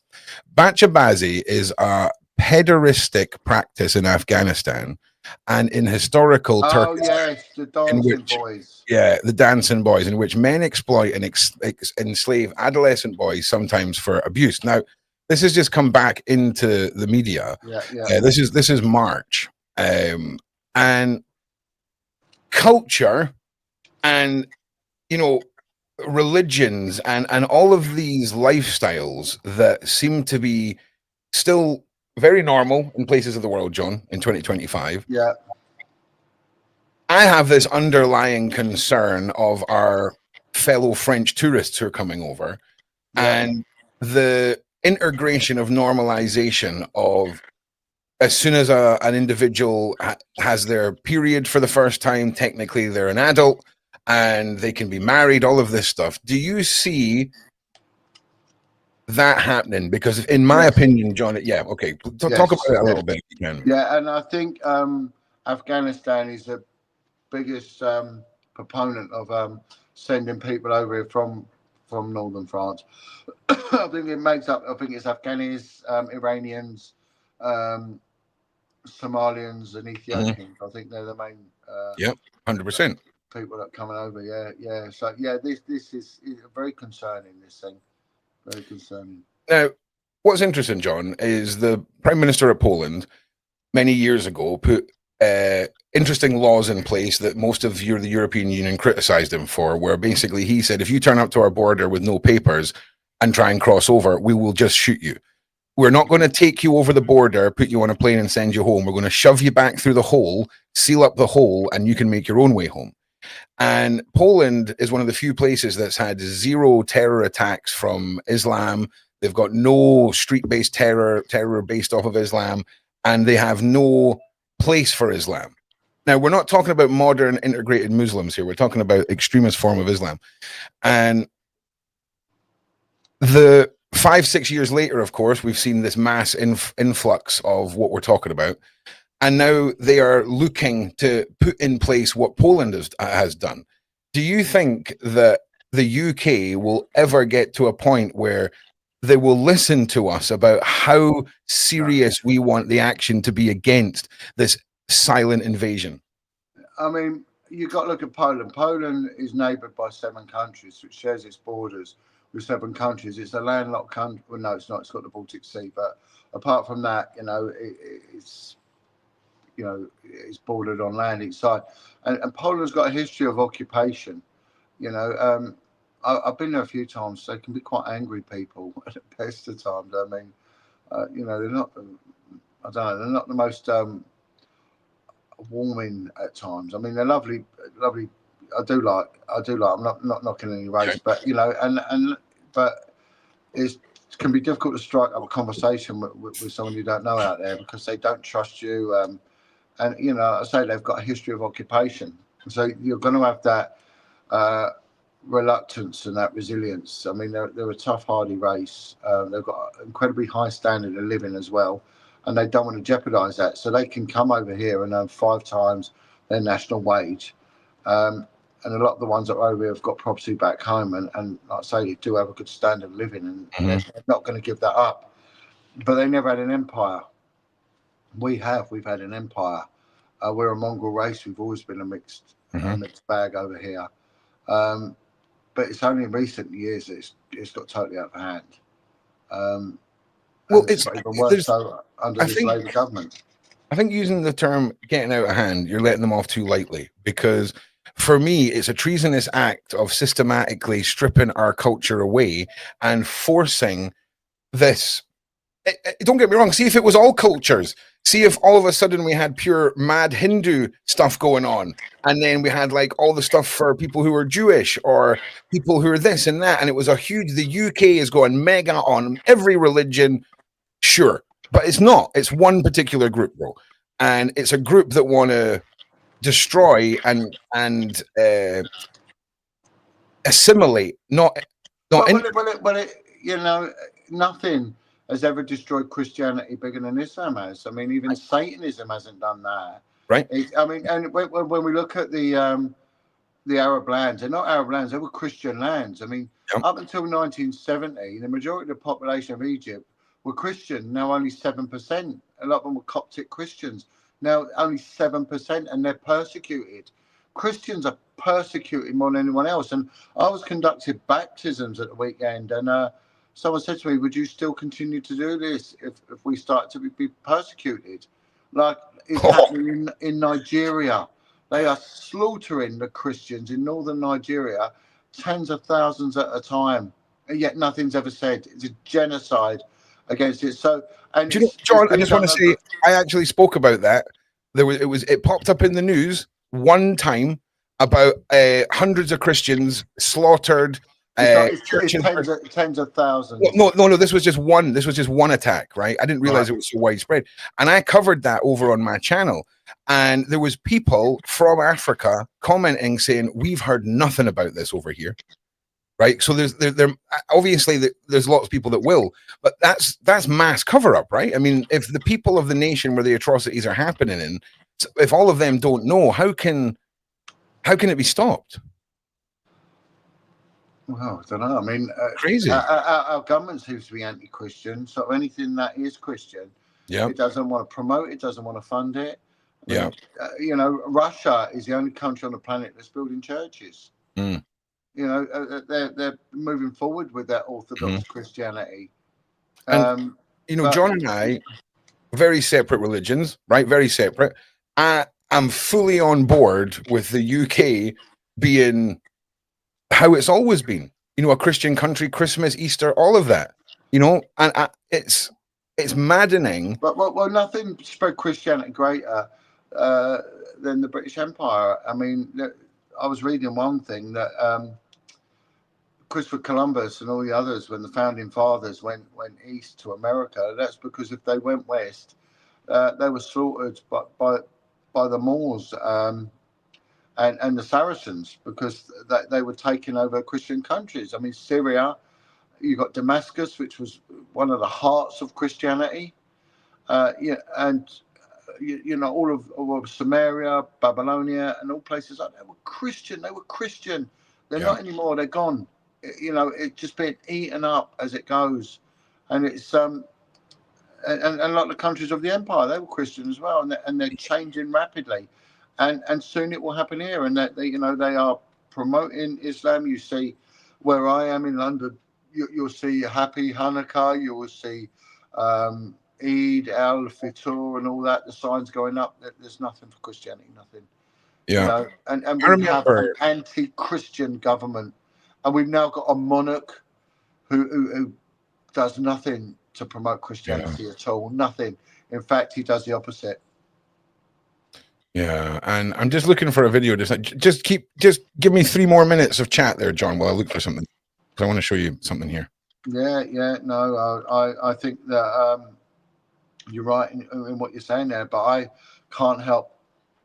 Bacha Bazi is a pederistic practice in Afghanistan and in historical Turkey. Oh, yes, the dancing boys. Yeah, the dancing boys, in which men exploit and enslave adolescent boys, sometimes for abuse. Now, this has just come back into the media. This is March. And culture and, you know, religions and all of these lifestyles that seem to be still very normal in places of the world, John, in 2025. I have this underlying concern of our fellow French tourists who are coming over, and the integration of normalization of as soon as an individual has their period for the first time, technically they're an adult and they can be married, all of this stuff. Do you see that happening? Because in my opinion, John, okay, talk about it a little bit if you can. Yeah, and I think Afghanistan is the biggest proponent of sending people over here from northern France. I think it makes up, I think it's Afghanis, Iranians, Somalians and Ethiopians. I think they're the main 100% people that are coming over. Yeah. So this is very concerning, this thing. Very concerning. Now, what's interesting, John, is the Prime Minister of Poland many years ago put interesting laws in place that most of the European Union criticized him for, where basically he said, if you turn up to our border with no papers and try and cross over, we will just shoot you. We're not going to take you over the border, put you on a plane and send you home. We're going to shove you back through the hole, seal up the hole, and you can make your own way home. And Poland is one of the few places that's had 0 terror attacks from Islam. They've got no street-based terror based off of Islam, and they have no place for Islam. Now, we're not talking about modern integrated Muslims here. We're talking about extremist form of Islam. And the 5-6 years later, of course, we've seen this mass influx of what we're talking about. And now they are looking to put in place what Poland has done. Do you think that the UK will ever get to a point where they will listen to us about how serious we want the action to be against this silent invasion? I mean, you've got to look at Poland. Poland is neighboured by 7 countries, which shares its borders with 7 countries. It's a landlocked country. Well, no, it's not. It's got the Baltic Sea. But apart from that, it's bordered on land each side. And Poland's got a history of occupation. I've been there a few times. They can be quite angry people at the best of times. I mean, they're not. I don't know. They're not the most warming at times. I mean, they're lovely. I do like. I'm not knocking any race, but but it can be difficult to strike up a conversation with someone you don't know out there because they don't trust you. And I say they've got a history of occupation, so you're going to have that reluctance and that resilience. I mean, they're a tough, hardy race. They've got an incredibly high standard of living as well, and they don't want to jeopardise that. So they can come over here and earn 5 times their national wage. And a lot of the ones that are over here have got property back home, and like I say, they do have a good standard of living, and they're not going to give that up. But they never had an empire. We've had an empire. We're a mongrel race. We've always been a mixed bag over here. But it's only in recent years that it's got totally out of hand. It's even worse so under this Labour government. I think using the term getting out of hand, you're letting them off too lightly, because for me, it's a treasonous act of systematically stripping our culture away and forcing this. Don't get me wrong. See, if it was all cultures, see if all of a sudden we had pure mad Hindu stuff going on, and then we had like all the stuff for people who are Jewish or people who are this and that, and it was a huge. The UK is going mega on every religion, sure, but it's not. It's one particular group, though, and it's a group that want to destroy and assimilate, not. Nothing has ever destroyed Christianity bigger than Islam has. I mean, even Satanism hasn't done that. Right. And when we look at the Arab lands, they're not Arab lands, they were Christian lands. I mean, up until 1970, the majority of the population of Egypt were Christian. Now only 7%. A lot of them were Coptic Christians. Now only 7%, and they're persecuted. Christians are persecuted more than anyone else. And I was conducting baptisms at the weekend, and someone said to me, would you still continue to do this if we start to be persecuted? Like it's happening in Nigeria. They are slaughtering the Christians in northern Nigeria, tens of thousands at a time, and yet nothing's ever said. It's a genocide against it. So, and John, I just want to say, I actually spoke about that. It popped up in the news one time about hundreds of Christians slaughtered. It's tens of thousands. No. This was just one. This was just one attack, right? I didn't realize it was so widespread, and I covered that over on my channel. And there was people from Africa commenting saying, "We've heard nothing about this over here." Right, so there obviously there's lots of people that will, but that's mass cover up, right? I mean, if the people of the nation where the atrocities are happening in, if all of them don't know, how can it be stopped? Well, I don't know. I mean, crazy. Our government seems to be anti-Christian, so anything that is Christian, it doesn't want to promote it, doesn't want to fund it. I mean, Russia is the only country on the planet that's building churches. They're moving forward with that Orthodox Christianity. And John and I, very separate religions, right? Very separate. I'm fully on board with the UK being how it's always been. A Christian country, Christmas, Easter, all of that. And it's maddening. Well, nothing spread Christianity greater than the British Empire. I mean, I was reading one thing that Christopher Columbus and all the others, when the founding fathers went east to America, that's because if they went west, they were slaughtered by the Moors and the Saracens, because they were taking over Christian countries. I mean, Syria, you got Damascus, which was one of the hearts of Christianity, and all of Samaria, Babylonia, and all places like that were Christian. They were Christian. They're not anymore. They're gone. It's just been eaten up as it goes, and it's and a lot of the countries of the empire, they were Christian as well, and they're changing rapidly, and soon it will happen here. And that they are promoting Islam. You see, where I am in London, you'll see Happy Hanukkah. You will see Eid al-Fitr and all that. The signs going up. There's nothing for Christianity. Nothing. And we have an anti-Christian government. And we've now got a monarch who does nothing to promote Christianity at all. Nothing. In fact, he does the opposite. Yeah, and I'm just looking for a video. Just give me 3 more minutes of chat there, John, while I look for something. Because I want to show you something here. No, I think that you're right in what you're saying there, but I can't help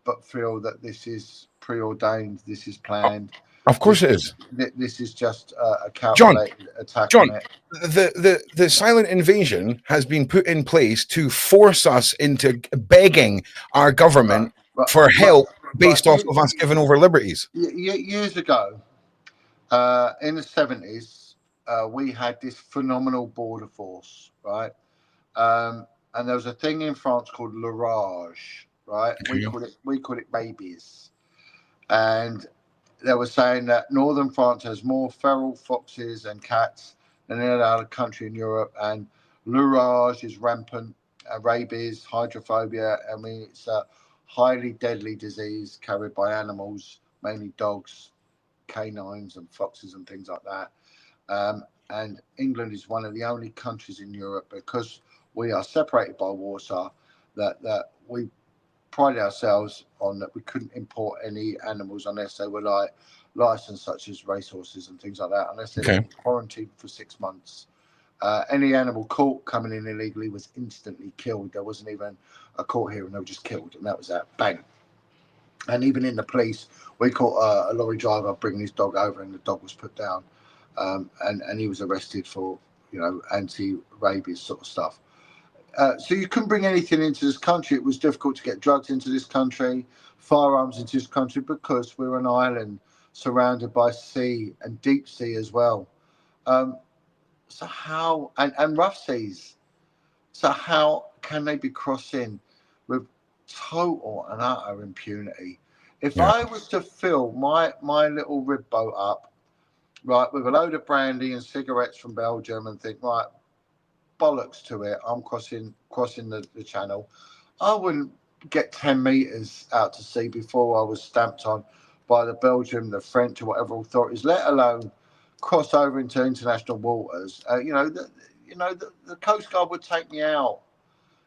but feel that this is preordained. This is planned. Of course it is. This is just a calculated attack on it. The silent invasion has been put in place to force us into begging our government for help based off of us giving over liberties. Years ago, in the 70s, we had this phenomenal border force, right? And there was a thing in France called L'Orage, right? Okay. We called it babies. And they were saying that northern France has more feral foxes and cats than any other country in Europe, and L'Orage is rampant, rabies, hydrophobia. I mean, it's a highly deadly disease carried by animals, mainly dogs, canines and foxes and things like that. And England is one of the only countries in Europe, because we are separated by water, that we pride ourselves on that we couldn't import any animals unless they were like licensed, such as racehorses and things like that, unless they've been quarantined for 6 months. Any animal caught coming in illegally was instantly killed. There wasn't even a court hearing, they were just killed, and that was that. Bang. And even in the police, we caught a lorry driver bringing his dog over, and the dog was put down, and he was arrested for anti-rabies sort of stuff. So you couldn't bring anything into this country. It was difficult to get drugs into this country, firearms into this country, because we're an island surrounded by sea and deep sea as well. So how, and rough seas, so how can they be crossing with total and utter impunity? If I was to fill my little rib boat up, right, with a load of brandy and cigarettes from Belgium, and think, right, bollocks to it, I'm crossing the channel, I wouldn't get 10 meters out to sea before I was stamped on by the Belgian, the French, or whatever authorities, let alone cross over into international waters. The Coast Guard would take me out.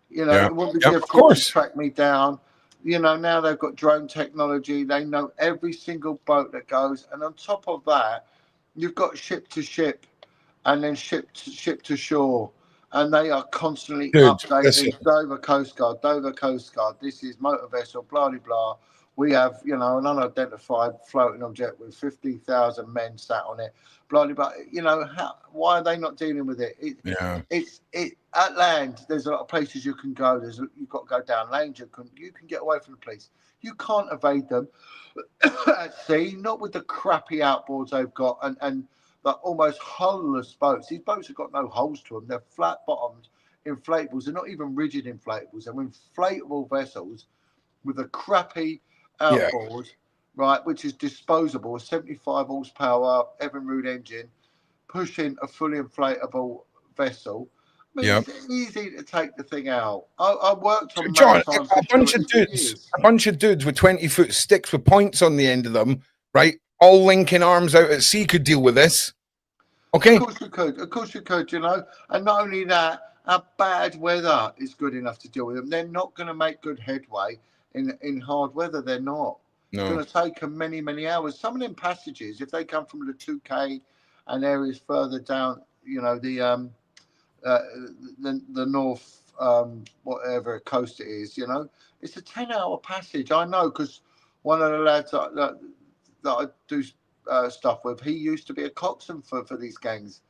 It wouldn't be difficult to track me down. You know, now they've got drone technology. They know every single boat that goes. And on top of that, you've got ship to ship and then ship to shore. And they are constantly updating Dover Coast Guard, this is motor vessel, blah, blah, blah. We have, you know, an unidentified floating object with 50,000 men sat on it, blah, blah, blah. You know, why are they not dealing with it? It's at land, there's a lot of places you can go. You've got to go down lanes. You can get away from the police. You can't evade them at sea, not with the crappy outboards they've got and like almost hull-less boats. These boats have got no holes to them. They're flat-bottomed inflatables. They're not even rigid inflatables. They're inflatable vessels with a crappy outboard, right, which is disposable, a 75 horsepower Evinrude engine, pushing a fully inflatable vessel. I mean, it's easy to take the thing out. I worked on maritime security a bunch of dudes with 20-foot sticks with points on the end of them, right? All linking arms out at sea could deal with this. Okay. Of course you could, you know. And not only that, our bad weather is good enough to deal with them. They're not going to make good headway in hard weather. They're not. No. It's going to take them many, many hours. Some of them passages, if they come from the 2K and areas further down, you know, the north, whatever coast it is, you know, it's a 10-hour passage. I know because one of the lads that I do stuff with, he used to be a coxswain for these gangs,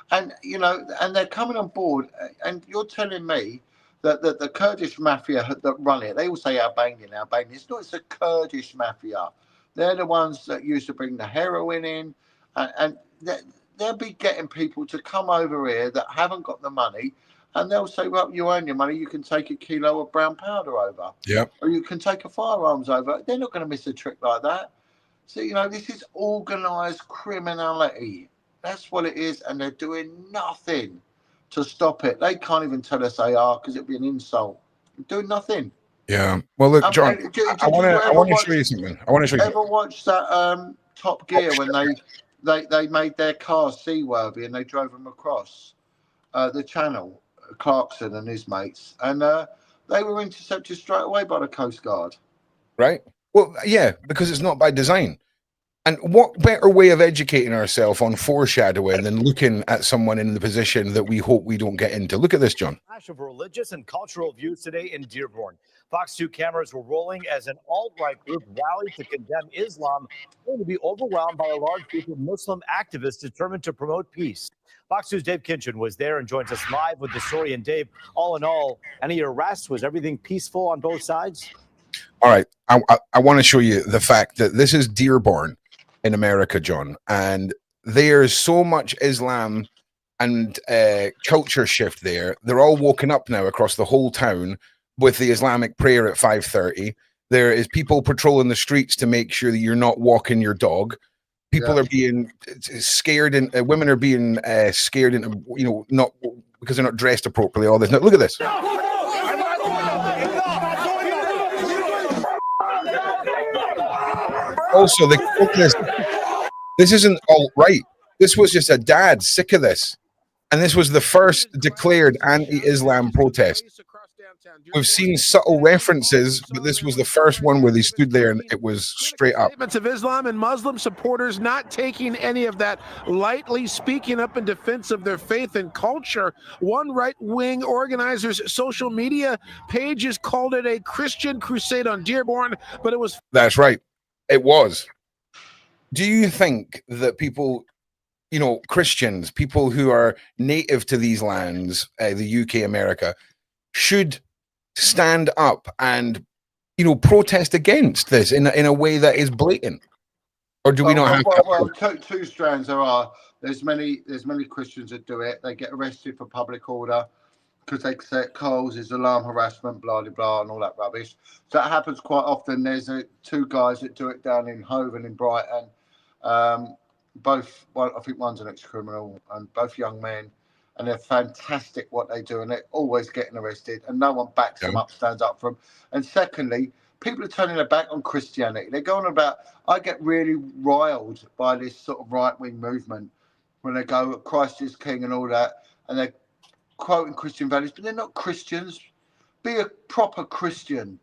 and you know, and they're coming on board, and you're telling me that the Kurdish mafia that run it, they all say Albanian. It's not. It's a Kurdish mafia. They're the ones that used to bring the heroin in, and they'll be getting people to come over here that haven't got the money. And they'll say, well, you earn your money, you can take a kilo of brown powder over. Yeah. Or you can take a firearms over. They're not going to miss a trick like that. So, you know, this is organised criminality. That's what it is. And they're doing nothing to stop it. They can't even tell us they are because it'd be an insult. They're doing nothing. Yeah. Well, look, John, I want to show you something. Ever watched that Top Gear when they made their cars seaworthy and they drove them across the channel? Clarkson and his mates, and they were intercepted straight away by the Coast Guard. Right. Well, yeah, because it's not by design. And what better way of educating ourselves on foreshadowing than looking at someone in the position that we hope we don't get into? Look at this, John. Clash of religious and cultural views today in Dearborn. Fox 2 cameras were rolling as an alt-right group rallied to condemn Islam, only to be overwhelmed by a large group of Muslim activists determined to promote peace. Fox 2's Dave Kinchin was there and joins us live with the story. And Dave, all in all, any arrests? Was everything peaceful on both sides? All right. I want to show you the fact that this is Dearborn in America, John. And there's so much Islam and culture shift there. They're all woken up now across the whole town with the Islamic prayer at 5:30. There is people patrolling the streets to make sure that you're not walking your dog. People are being scared, and women are being scared into, you know, not because they're not dressed appropriately. All this. Now, look at this. Also, this isn't all right. This was just a dad sick of this, and this was the first declared anti-Islam protest. We've seen subtle references, but this was the first one where they stood there and it was straight up. Statements of Islam and Muslim supporters not taking any of that lightly, speaking up in defense of their faith and culture. One right-wing organizer's social media pages called it a Christian crusade on Dearborn, but it was... That's right. It was. Do you think that people, you know, Christians, people who are native to these lands, the UK, America, should stand up and, you know, protest against this in a way that is blatant? Or do we not have two strands there are. There's many Christians that do it. They get arrested for public order because they set calls, is alarm harassment, blah, blah, blah, and all that rubbish. So that happens quite often. There's two guys that do it down in Hove and in Brighton. Both, I think one's an ex-criminal, and both young men. And they're fantastic what they do, and they're always getting arrested, and no one backs them up, stands up for them. And secondly, people are turning their back on Christianity. They're going about, I get really riled by this sort of right-wing movement when they go, Christ is King and all that, and they're quoting Christian values, but they're not Christians. Be a proper Christian.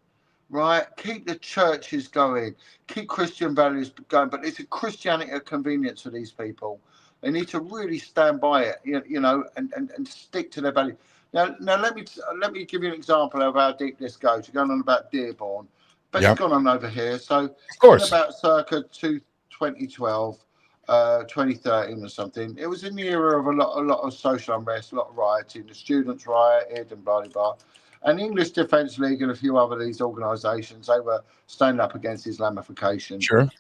right? Keep the churches going, keep Christian values going, but it's a Christianity of convenience for these people. They need to really stand by it, you know, and stick to their values. Now let me give you an example of how deep this goes. You're going on about Dearborn, but it's gone on over here. So of course, in about circa 2012, 2013 or something, it was in the era of a lot of social unrest, a lot of rioting. The students rioted and blah blah blah. And the English Defence League and a few other these organisations, they were standing up against Islamification. Sure.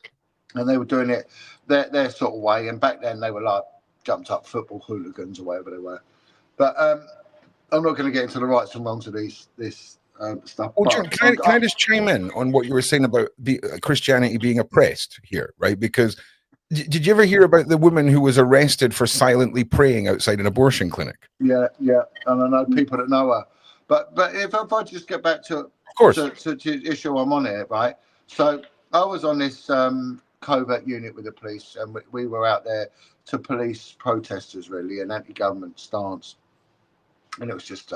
And they were doing it their sort of way. And back then they were like jumped up football hooligans or whatever they were. But I'm not going to get into the rights and wrongs of this stuff. Well, but John, can I just chime in on what you were saying about the Christianity being oppressed here, right? Because did you ever hear about the woman who was arrested for silently praying outside an abortion clinic? Yeah, and I know people that know her. But if I just get back to, of course, to the issue I'm on here, right? So I was on this covert unit with the police, and we were out there to police protesters, really, an anti-government stance. And it was just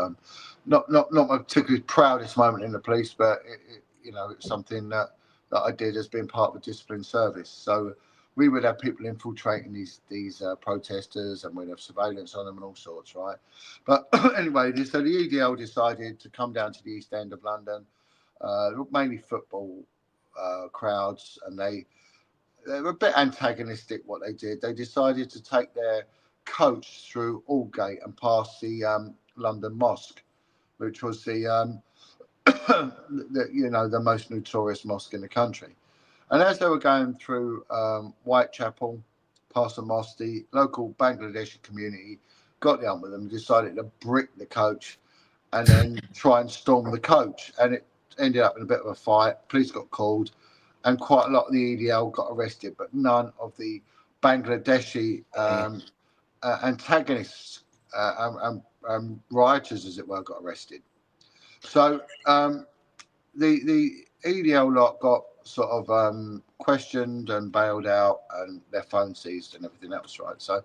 not my particularly proudest moment in the police, but you know, it's something that I did as being part of a disciplined service. So we would have people infiltrating these protesters, and we'd have surveillance on them and all sorts, right? But anyway, so the EDL decided to come down to the East End of London, mainly football crowds, and they were a bit antagonistic. What they did, they decided to take their coach through Aldgate and past the London Mosque, which was the the most notorious mosque in the country. And as they were going through Whitechapel, past the mosque, the local Bangladeshi community got down with them and decided to brick the coach and then try and storm the coach. And it ended up in a bit of a fight. Police got called and quite a lot of the EDL got arrested, but none of the Bangladeshi antagonists and rioters, as it were, got arrested. So the EDL lot got sort of questioned and bailed out, and their phone seized and everything else, right? So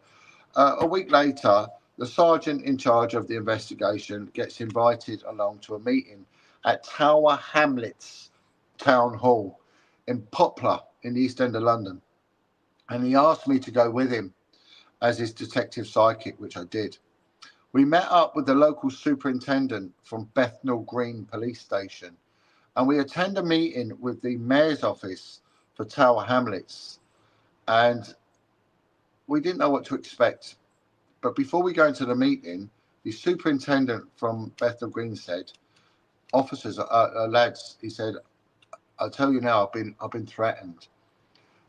a week later, the sergeant in charge of the investigation gets invited along to a meeting at Tower Hamlets Town Hall in Poplar in the East End of London. And he asked me to go with him as his detective psychic, which I did. We met up with the local superintendent from Bethnal Green Police Station, and we attend a meeting with the mayor's office for Tower Hamlets. And we didn't know what to expect. But before we go into the meeting, the superintendent from Bethnal Green said, officers, lads, he said, I'll tell you now, I've been threatened.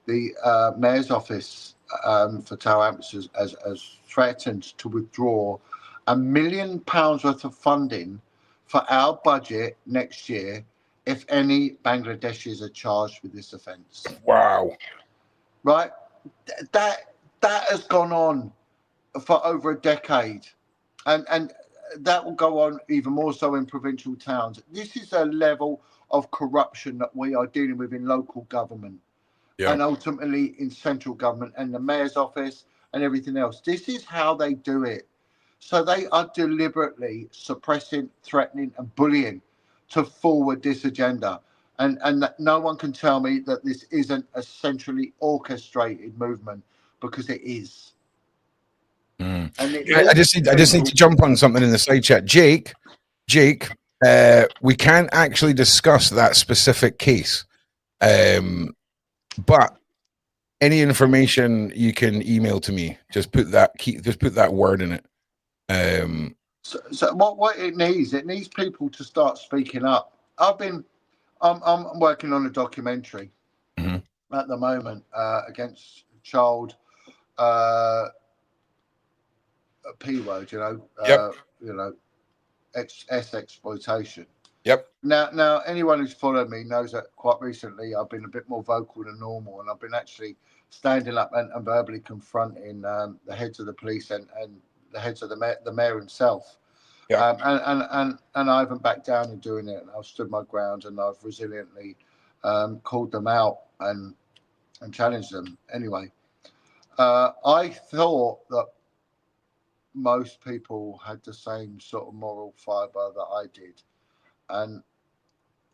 The mayor's office for Tower Hamlets has threatened to withdraw £1 million worth of funding for our budget next year if any Bangladeshis are charged with this offence. Wow. Right? That has gone on for over a decade. And that will go on even more so in provincial towns. This is a level of corruption that we are dealing with in local government and ultimately in central government and the mayor's office and everything else. This is how they do it. So they are deliberately suppressing, threatening and bullying to forward this agenda. And no one can tell me that this isn't a centrally orchestrated movement, because it is. And I just need to jump on something in the side chat. Jake, we can't actually discuss that specific case. But any information you can email to me, just put that word in it. So what it needs people to start speaking up. I'm working on a documentary at the moment against child P word, exploitation. Now anyone who's followed me knows that quite recently I've been a bit more vocal than normal, and I've been actually standing up and verbally confronting the heads of the police and the heads of the mayor himself. And I haven't backed down in doing it. I've stood my ground, and I've resiliently called them out and challenged them. Anyway, I thought that most people had the same sort of moral fibre that I did, and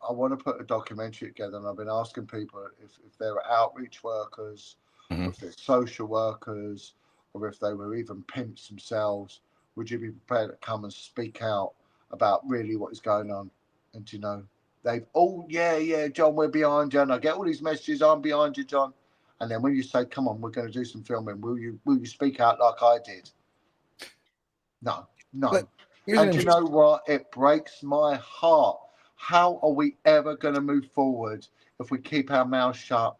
I want to put a documentary together, and I've been asking people if they're outreach workers, or if they're social workers, or if they were even pimps themselves, would you be prepared to come and speak out about really what is going on? And you know, they've all, yeah, John, we're behind you. And I get all these messages, I'm behind you, John. And then when you say, come on, we're going to do some filming, will you speak out like I did? No. But And you know what? It breaks my heart. How are we ever going to move forward if we keep our mouths shut?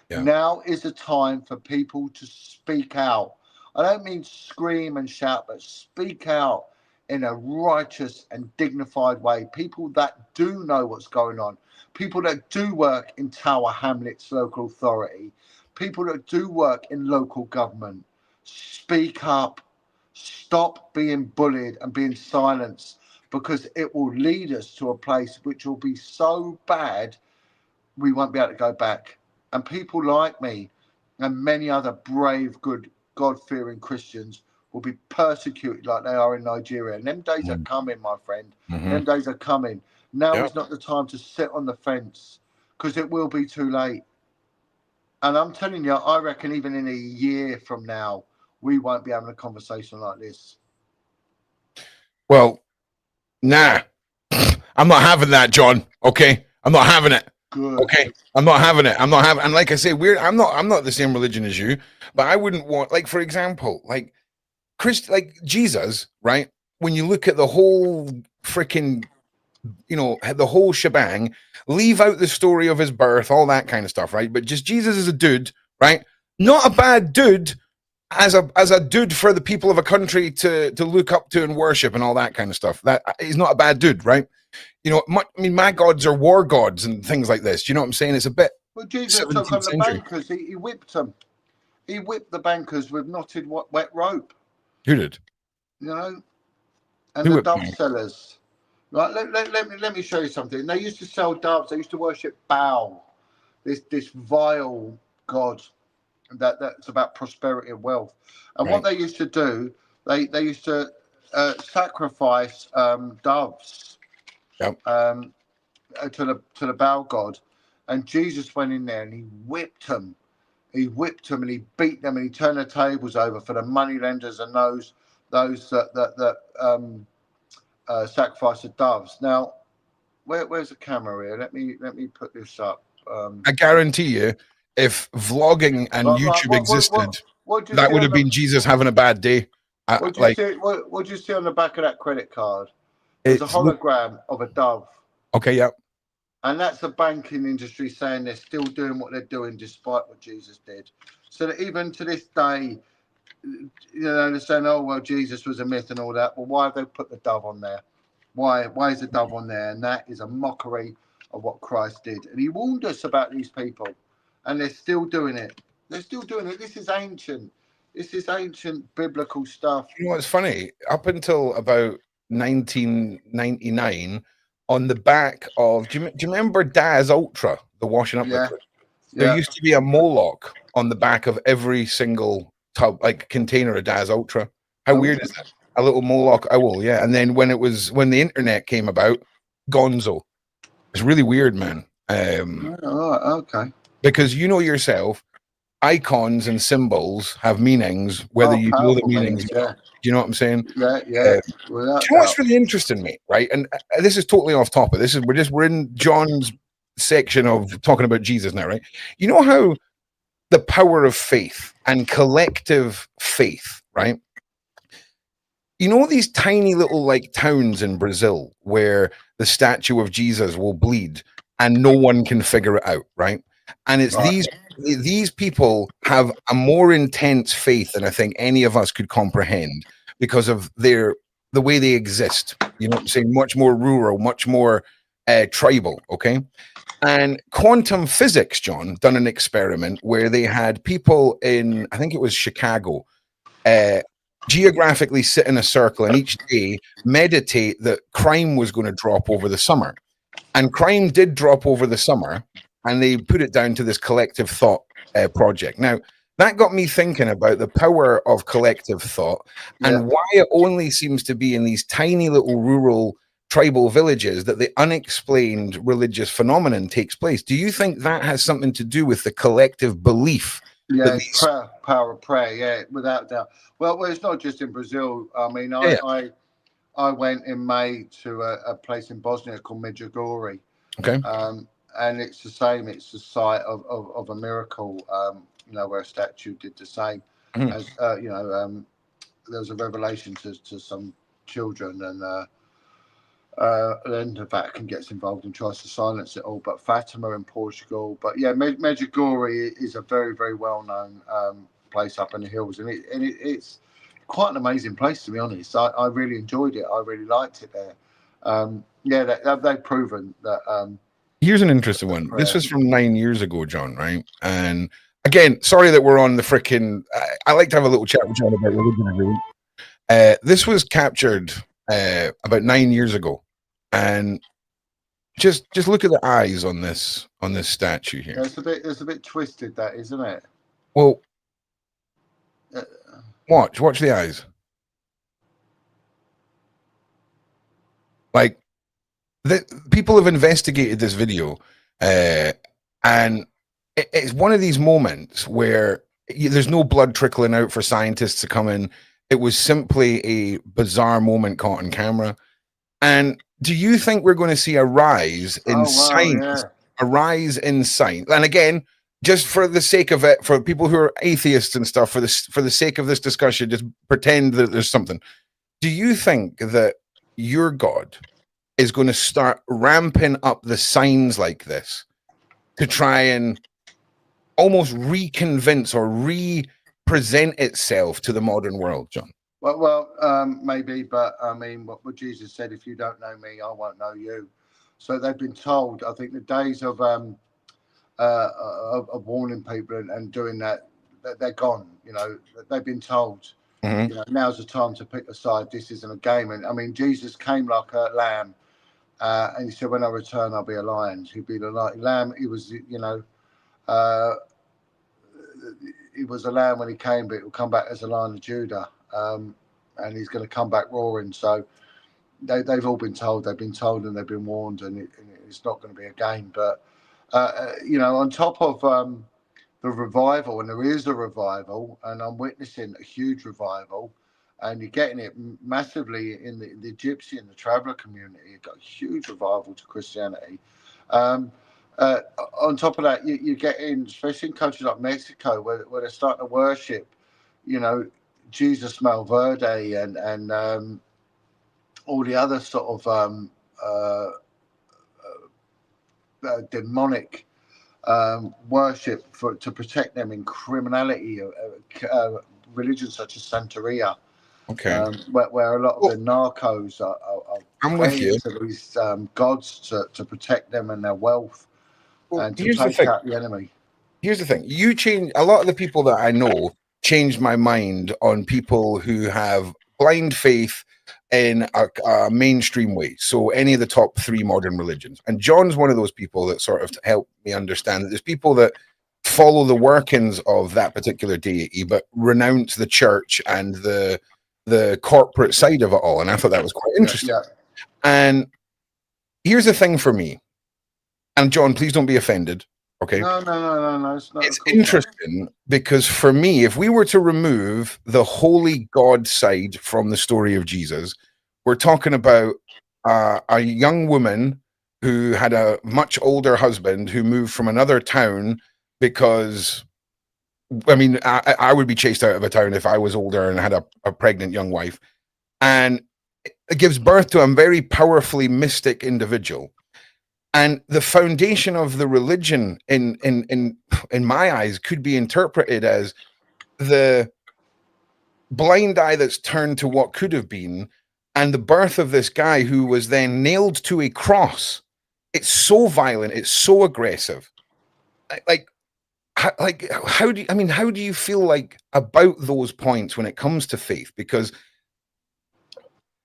Yeah. Now is the time for people to speak out. I don't mean scream and shout, but speak out in a righteous and dignified way. People that do know what's going on. People that do work in Tower Hamlets local authority. People that do work in local government. Speak up. Stop being bullied and being silenced, because it will lead us to a place which will be so bad we won't be able to go back. And people like me and many other brave, good, God-fearing Christians will be persecuted like they are in Nigeria. And them days are coming, my friend. Them days are coming. Now is not the time to sit on the fence, because it will be too late. And I'm telling you, I reckon even in a year from now, we won't be having a conversation like this. Well, nah. I'm not having that, John. Okay? I'm not having it. Good. Okay? I'm not having it. I'm not having, and like I say, I'm not the same religion as you, but I wouldn't want, like, for example, like Jesus, right? When you look at the whole freaking, you know, the whole shebang, leave out the story of his birth, all that kind of stuff, right? But just Jesus as a dude, right? Not a bad dude, as a dude for the people of a country to look up to and worship and all that kind of stuff. That he's not a bad dude, right? You know, I mean, my gods are war gods and things like this. You know what I'm saying? It's a bit. Well, Jesus took on the bankers. He whipped them. He whipped the bankers with knotted wet rope. Who did? You know, and the dove sellers. Right. Let me show you something. They used to sell doves. They used to worship Baal, this vile god. That's about prosperity and wealth. And what they used to do, they used to sacrifice doves to the Baal god. And Jesus went in there and he whipped them. He whipped them and he beat them and he turned the tables over for the money lenders and those that sacrifice the doves. Now, where's the camera here? Let me put this up. I guarantee you, if vlogging and YouTube existed, that would have been Jesus having a bad day. What do you see on the back of that credit card? It's a hologram of a dove. Okay, yeah. And that's the banking industry saying they're still doing what they're doing despite what Jesus did. So that even to this day, you know, they're saying, oh, well, Jesus was a myth and all that. Well, why have they put the dove on there? Why is the dove on there? And that is a mockery of what Christ did. And he warned us about these people. And they're still doing it. They're still doing it. This is ancient. This is ancient biblical stuff. You know what's funny? Up until about 1999, on the back of, do you remember Daz Ultra, the washing up liquid? There used to be a Moloch on the back of every single tub, like container of Daz Ultra. How weird is that? A little Moloch owl, yeah. And then when the internet came about, Gonzo. It's really weird, man. Okay. Because you know yourself, icons and symbols have meanings, whether you know the meanings. Do you know what I'm saying? Yeah. Do you know what's really interesting, mate? Right, and this is totally off topic. We're in John's section of talking about Jesus now, right? You know how the power of faith and collective faith, right? You know these tiny little like towns in Brazil where the statue of Jesus will bleed and no one can figure it out, right? And it's these people have a more intense faith than I think any of us could comprehend because of the way they exist. You know what I'm saying? Much more rural, much more tribal, okay? And quantum physics, John, done an experiment where they had people in, I think it was Chicago, geographically sit in a circle and each day meditate that crime was going to drop over the summer. And crime did drop over the summer, and they put it down to this collective thought project. Now, that got me thinking about the power of collective thought and why it only seems to be in these tiny little rural tribal villages that the unexplained religious phenomenon takes place. Do you think that has something to do with the collective belief? Yeah, it's power of prayer. Yeah, without doubt. Well, it's not just in Brazil. I mean, I went in May to a place in Bosnia called Medjugorje. Okay. And it's the same. It's the site of a miracle. Where a statue did the same. As there was a revelation to some children, and then the Vatican gets involved and tries to silence it all. But Fatima in Portugal, but yeah, Medjugorje is a very, very well-known place up in the hills, and it's quite an amazing place, to be honest. I really enjoyed it. I really liked it there. They've proven that. Here's an interesting one. This was from 9 years ago, John, right? And again, sorry that we're on the frickin'. I like to have a little chat with John about religion every week. This was captured about 9 years ago, and just look at the eyes on this statue here. Yeah, it's a bit twisted, that, isn't it? Well, watch the eyes. Like, people have investigated this video, and it's one of these moments where there's no blood trickling out for scientists to come in. It was simply a bizarre moment caught on camera. And do you think we're going to see a rise in science? Yeah. A rise in science? And again, just for the sake of it, for people who are atheists and stuff, for the sake of this discussion, just pretend that there's something. Do you think that your God is going to start ramping up the signs like this to try and almost reconvince or re-present itself to the modern world, John? Well, maybe, but I mean, what Jesus said, if you don't know me, I won't know you. So they've been told, I think the days of warning people and doing that, they're gone. They've been told, now's the time to pick a side. This isn't a game. And I mean, Jesus came like a lamb. And he said, when I return, I'll be a lion. He'd be the lamb. He was, he was a lamb when he came, but he'll come back as a Lion of Judah. And he's going to come back roaring. So they've all been told. They've been told and they've been warned, and it's not going to be a game. But, on top of the revival, and there is a revival, and I'm witnessing a huge revival, and you're getting it massively in the gypsy and the traveller community. You've got a huge revival to Christianity. On top of that, you're getting, especially in countries like Mexico, where they're starting to worship, Jesus Malverde and all the other sort of demonic worship to protect them in criminality, religions such as Santeria. Okay. Where a lot of the narcos are praying to these gods to protect them and their wealth, and to take out the enemy. Here's the thing. You change a lot of the people that I know changed my mind on people who have blind faith in a mainstream way. So any of the top 3 modern religions. And John's one of those people that sort of helped me understand that there's people that follow the workings of that particular deity, but renounce the church and the corporate side of it all. And I thought that was quite interesting. Yeah. And here's the thing for me, and John, please don't be offended. Okay. No. It's interesting because for me, if we were to remove the holy God side from the story of Jesus, we're talking about a young woman who had a much older husband who moved from another town because, I mean, I would be chased out of a town if I was older and had a pregnant young wife. And it gives birth to a very powerfully mystic individual. And the foundation of the religion, in my eyes, could be interpreted as the blind eye that's turned to what could have been, and the birth of this guy who was then nailed to a cross. It's so violent. It's so aggressive. How do you feel like about those points when it comes to faith? Because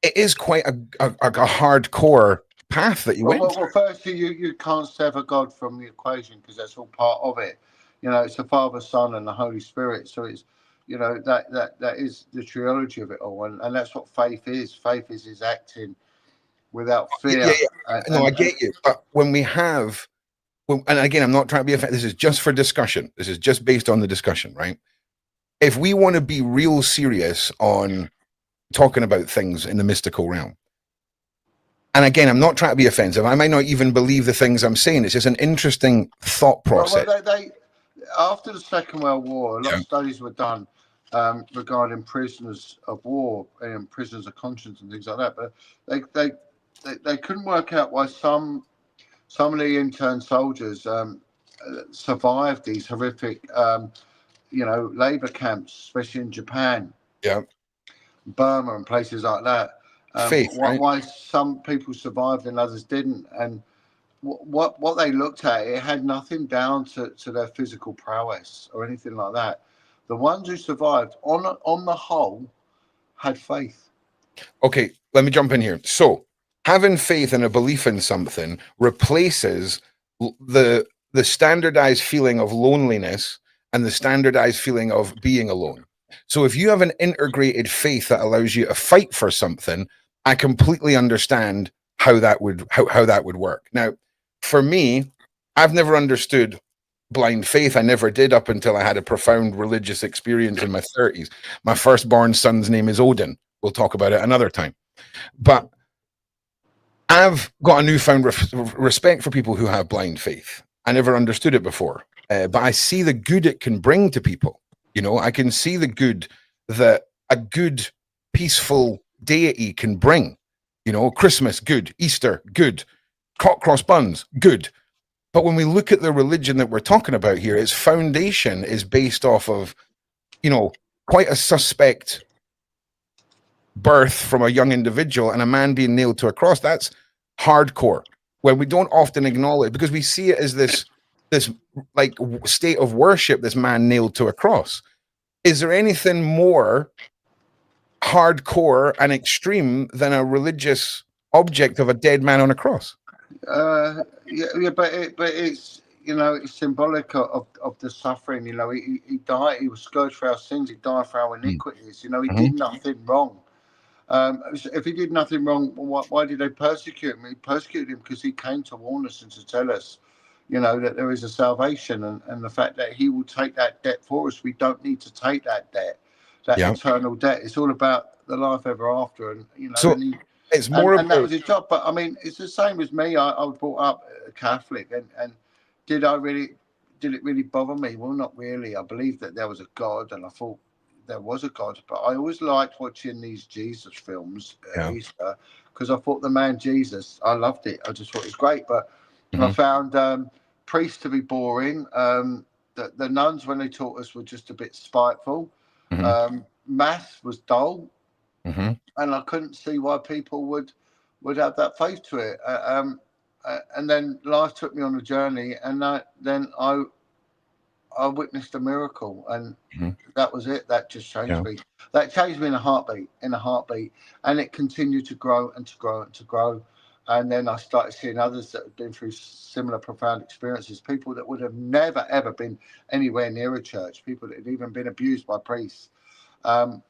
it is quite a hardcore path that you went. Well, firstly, you can't sever God from the equation because that's all part of it. It's the Father, Son, and the Holy Spirit. So it's that is the trilogy of it all, and that's what faith is. Faith is acting without fear. No, I get you. But when we have, and again, I'm not trying to be offensive. This is just for discussion. This is just based on the discussion, right? If we want to be real serious on talking about things in the mystical realm, and again, I'm not trying to be offensive. I might not even believe the things I'm saying. It's just an interesting thought process. Well, they after the Second World War, a lot of studies were done regarding prisoners of war and prisoners of conscience and things like that. But they couldn't work out why some of the intern soldiers survived these horrific, labor camps, especially in Japan, Burma, and places like that. Why some people survived and others didn't, and what they looked at, it had nothing down to their physical prowess or anything like that. The ones who survived, on the whole, had faith. Okay, let me jump in here. So, having faith and a belief in something replaces the standardized feeling of loneliness and the standardized feeling of being alone. So, if you have an integrated faith that allows you to fight for something, I completely understand how that would work. Now, for me, I've never understood blind faith. I never did up until I had a profound religious experience in my 30s. My firstborn son's name is Odin. We'll talk about it another time. But I've got a newfound respect for people who have blind faith. I never understood it before, but I see the good it can bring to people. I can see the good that a good, peaceful deity can bring. Christmas, good. Easter, good. Hot cross buns, good. But when we look at the religion that we're talking about here, its foundation is based off of, quite a suspect birth from a young individual and a man being nailed to a cross. That's hardcore, where we don't often acknowledge, because we see it as this like state of worship, this man nailed to a cross. Is there anything more hardcore and extreme than a religious object of a dead man on a cross? But it's it's symbolic of the suffering. He died. He was scourged for our sins. He died for our iniquities. He did nothing wrong. If he did nothing wrong, why did they persecute him? He persecuted him because he came to warn us and to tell us, that there is a salvation, and the fact that he will take that debt for us. We don't need to take that debt, that eternal debt. It's all about the life ever after, and So it's more and that was his job. But I mean, it's the same as me. I was brought up Catholic, and did it really bother me? Well, not really. I believed that there was a God, and I thought there was a God, but I always liked watching these Jesus films at Easter, because I thought the man Jesus, I loved it. I just thought it was great. But I found priests to be boring. The nuns, when they taught us, were just a bit spiteful. Mass was dull, and I couldn't see why people would have that faith to it. And then life took me on a journey, and then I witnessed a miracle, and that was it. That just changed me. That changed me in a heartbeat, and it continued to grow and to grow and to grow. And then I started seeing others that had been through similar profound experiences, people that would have never, ever been anywhere near a church, people that had even been abused by priests, people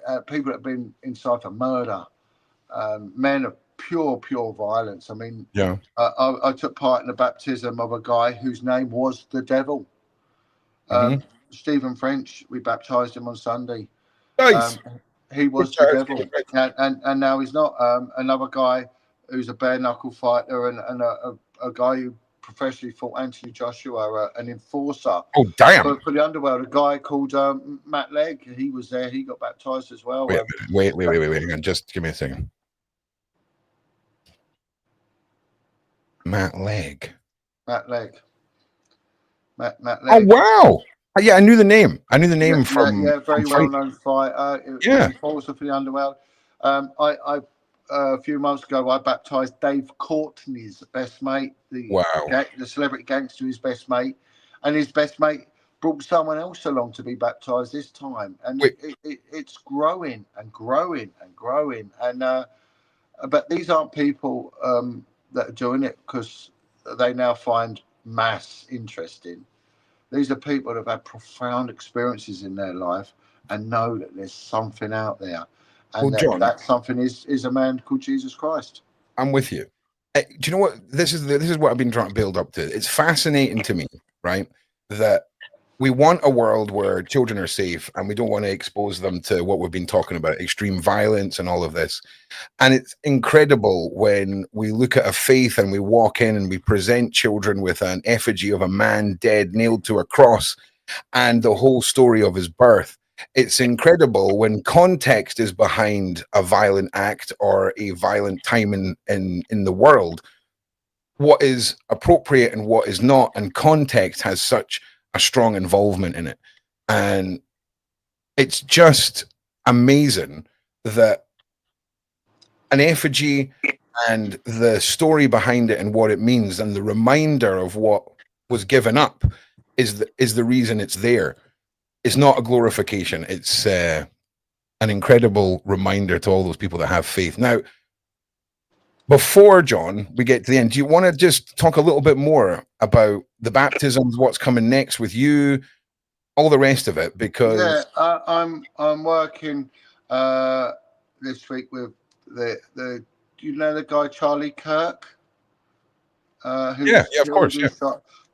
that have been inside for murder, men of pure violence. I mean, I took part in the baptism of a guy whose name was the devil. Stephen French, we baptized him on Sunday. Nice. He was the devil, and now he's not. Another guy who's a bare knuckle fighter, and a guy who professionally fought Anthony Joshua, an enforcer. Oh, damn! For the underworld, a guy called Matt Legg. He was there. He got baptized as well. Wait. Hang on. Just give me a second. Matt Legg. Oh, wow. Yeah, I knew the name. From very well-known fighter. Enforcer for the underworld. A few months ago, I baptized Dave Courtney's best mate, the celebrity gangster, his best mate, and his best mate brought someone else along to be baptized this time, and it's growing and growing and growing. And but these aren't people that are doing it because they now find mass interesting. These are people that have had profound experiences in their life and know that there's something out there. And that something is a man called Jesus Christ. I'm with you. Do you know what? This is what I've been trying to build up to. It's fascinating to me, right? That we want a world where children are safe and we don't want to expose them to what we've been talking about, extreme violence and all of this. And it's incredible when we look at a faith and we walk in and we present children with an effigy of a man dead, nailed to a cross, and the whole story of his birth. It's incredible when context is behind a violent act or a violent time in the world, what is appropriate and what is not, and context has such a strong involvement in it. And it's just amazing that an effigy and the story behind it and what it means and the reminder of what was given up is the reason it's there. It's not a glorification. It's an incredible reminder to all those people that have faith. Now, before, John, we get to the end, do you want to just talk a little bit more about the baptisms, what's coming next with you, all the rest of it? Because I'm working this week with the do you know the guy Charlie Kirk? Yeah, of course.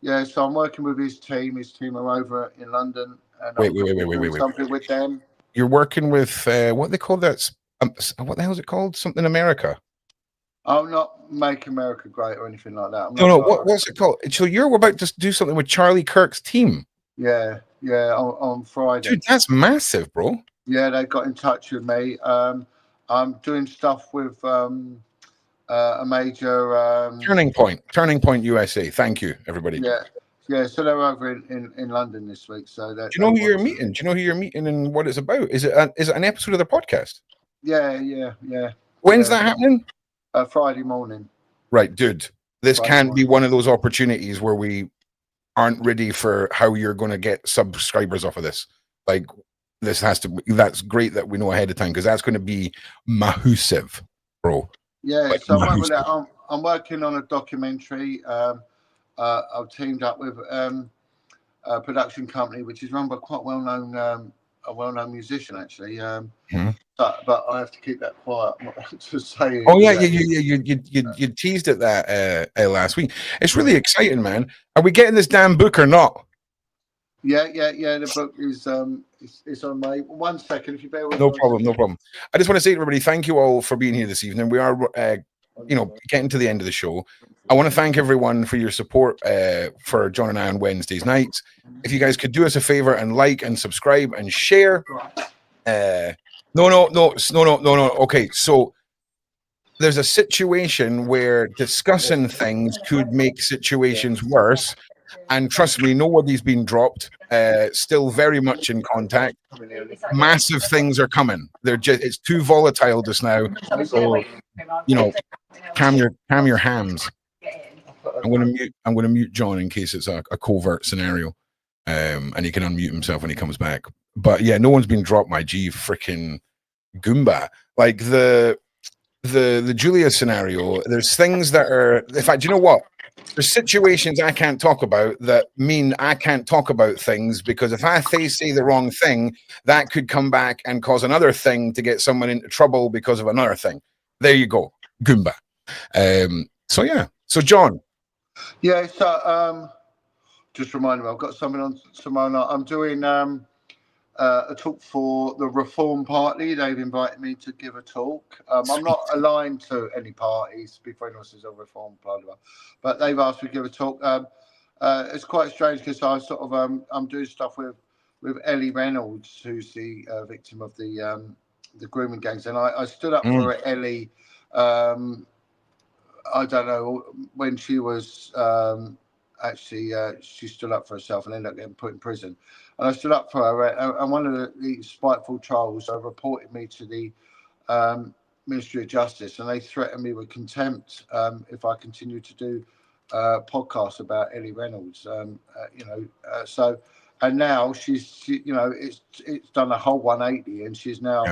Yeah, so I'm working with his team. His team are over in London. And wait. Something with them. You're working with what they call that? What the hell is it called? Something America. I'm not Make America Great or anything like that. No. What's it called? So you're about to do something with Charlie Kirk's team. Yeah. On Friday. Dude, that's massive, bro. Yeah, they got in touch with me. I'm doing stuff with a major Turning Point USA. Thank you, everybody. Yeah. So they're over in London this week. So do you know who you're meeting? Do you know who you're meeting and what it's about? Is it an episode of the podcast? Yeah. When's that happening? Friday morning. Right, dude. This can't be one of those opportunities where we aren't ready for how you're going to get subscribers off of this. Like, this has to be, that's great that we know ahead of time, because that's going to be massive, bro. Yeah, like, so I'm working on a documentary. I've teamed up with a production company which is run by quite a well-known musician, actually. But I have to keep that quiet. I'm not allowed to say. Oh yeah, you teased it that last week. It's really exciting, man. Are we getting this damn book or not? Yeah. The book is it's on my 1 second. If you bear with me. No problem. I just want to say to everybody, thank you all for being here this evening. We are, getting to the end of the show. I want to thank everyone for your support for John and I on Wednesdays nights. If you guys could do us a favor and like and subscribe and share. No. Okay, so there's a situation where discussing things could make situations worse. And trust me, nobody's been dropped. Still very much in contact. Massive things are coming. It's too volatile just now. So, calm your hams. I'm gonna mute John in case it's a covert scenario. And he can unmute himself when he comes back. But yeah, no one's been dropped, my G freaking Goomba. Like the Julia scenario, there's things that are, in fact, you know what? There's situations I can't talk about that mean I can't talk about things, because if they say the wrong thing, that could come back and cause another thing to get someone into trouble because of another thing. There you go, Goomba. So John. Yeah, so just remind me, I've got something on tomorrow night. I'm doing a talk for the Reform Party. They've invited me to give a talk. I'm not aligned to any parties, before anyone says a Reform Party, but they've asked me to give a talk. It's quite strange because I sort of I'm doing stuff with Ellie Reynolds, who's the victim of the grooming gangs, and I stood up for Ellie. I don't know, when she was she stood up for herself and ended up getting put in prison. And I stood up for her, and one of the spiteful trolls reported me to the Ministry of Justice, and they threatened me with contempt if I continue to do podcasts about Ellie Reynolds. So, and now she's it's done a whole 180, and she's now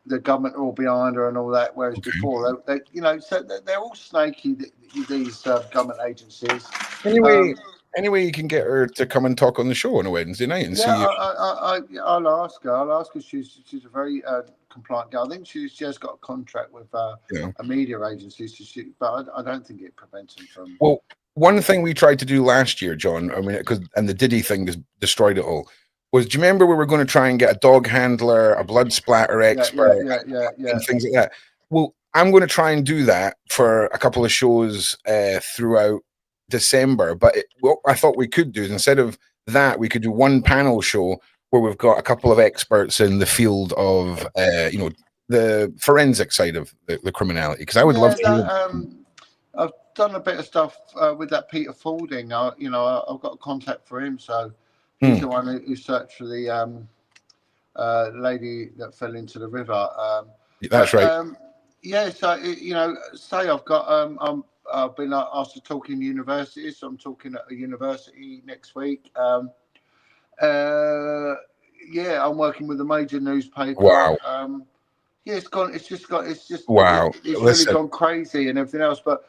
the government are all behind her and all that. Whereas before, so they're all snaky. These government agencies. Anyway, you can get her to come and talk on the show on a Wednesday night and see you. I'll ask her. She's a very compliant girl. I think she has got a contract with a media agency, but I don't think it prevents them from. Well, one thing we tried to do last year, John, I mean, and the Diddy thing has destroyed it all, was, do you remember we were going to try and get a dog handler, a blood splatter expert, and things like that? Well, I'm going to try and do that for a couple of shows throughout December. But what I thought we could do is, instead of that, we could do one panel show where we've got a couple of experts in the field of, the forensic side of the criminality. Because I would love to. I've done a bit of stuff with that Peter Fording. I've got a contact for him, so he's the one who searched for the lady that fell into the river. That's right. Say I've got I've been asked to talk in universities, so I'm talking at a university next week. I'm working with a major newspaper. Wow. It's gone. It's really gone crazy and everything else. But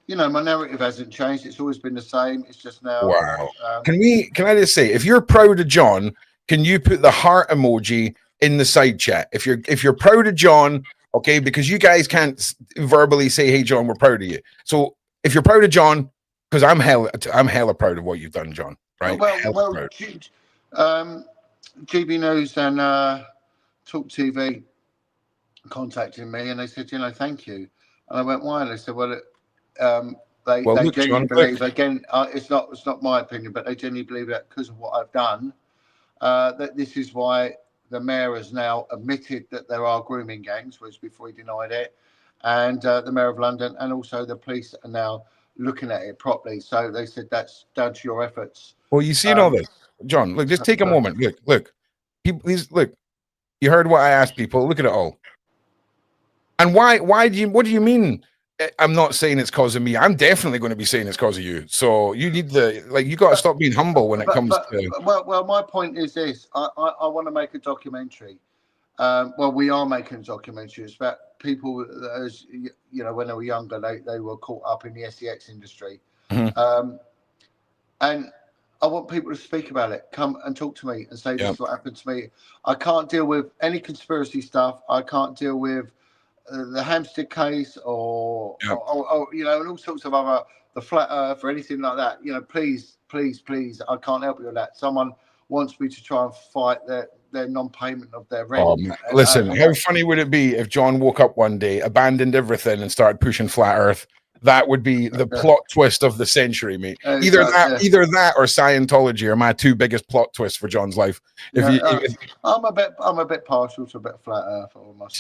my narrative hasn't changed. It's always been the same. It's just now. Wow. Can I just say, if you're proud of John, can you put the heart emoji in the side chat? If you're proud of John, okay, because you guys can't verbally say, "Hey, John, we're proud of you." So if you're proud of John, because I'm hella proud of what you've done, John. Right? GB News and Talk TV contacted me and they said, thank you. And I went, why? And they said, well, they genuinely believe, again, it's not my opinion, but they genuinely believe that because of what I've done, that this is why the mayor has now admitted that there are grooming gangs, whereas before he denied it, and the mayor of London and also the police are now looking at it properly. So they said that's down to your efforts. Well, you see all this, John. Look, just take a moment. Look. Look. You heard what I asked people. Look at it all. And what do you mean? I'm not saying it's cause of me. I'm definitely going to be saying it's cause of you. So you need you got to stop being humble when it comes to. Well, my point is this. I want to make a documentary. We are making documentaries about people that, as when they were younger, they were caught up in the SEX industry. Mm-hmm. And I want people to speak about it. Come and talk to me and say this is what happened to me. I can't deal with any conspiracy stuff. I can't deal with the Hampstead case or and all sorts of other, the flat earth or anything like that. Please, I can't help you with that. Someone wants me to try and fight their non-payment of their rent. Listen, how funny would it be if John woke up one day, abandoned everything and started pushing flat earth? That would be the plot twist of the century, mate. Either that or Scientology are my two biggest plot twists for John's life. I'm a bit partial to a bit of flat earth.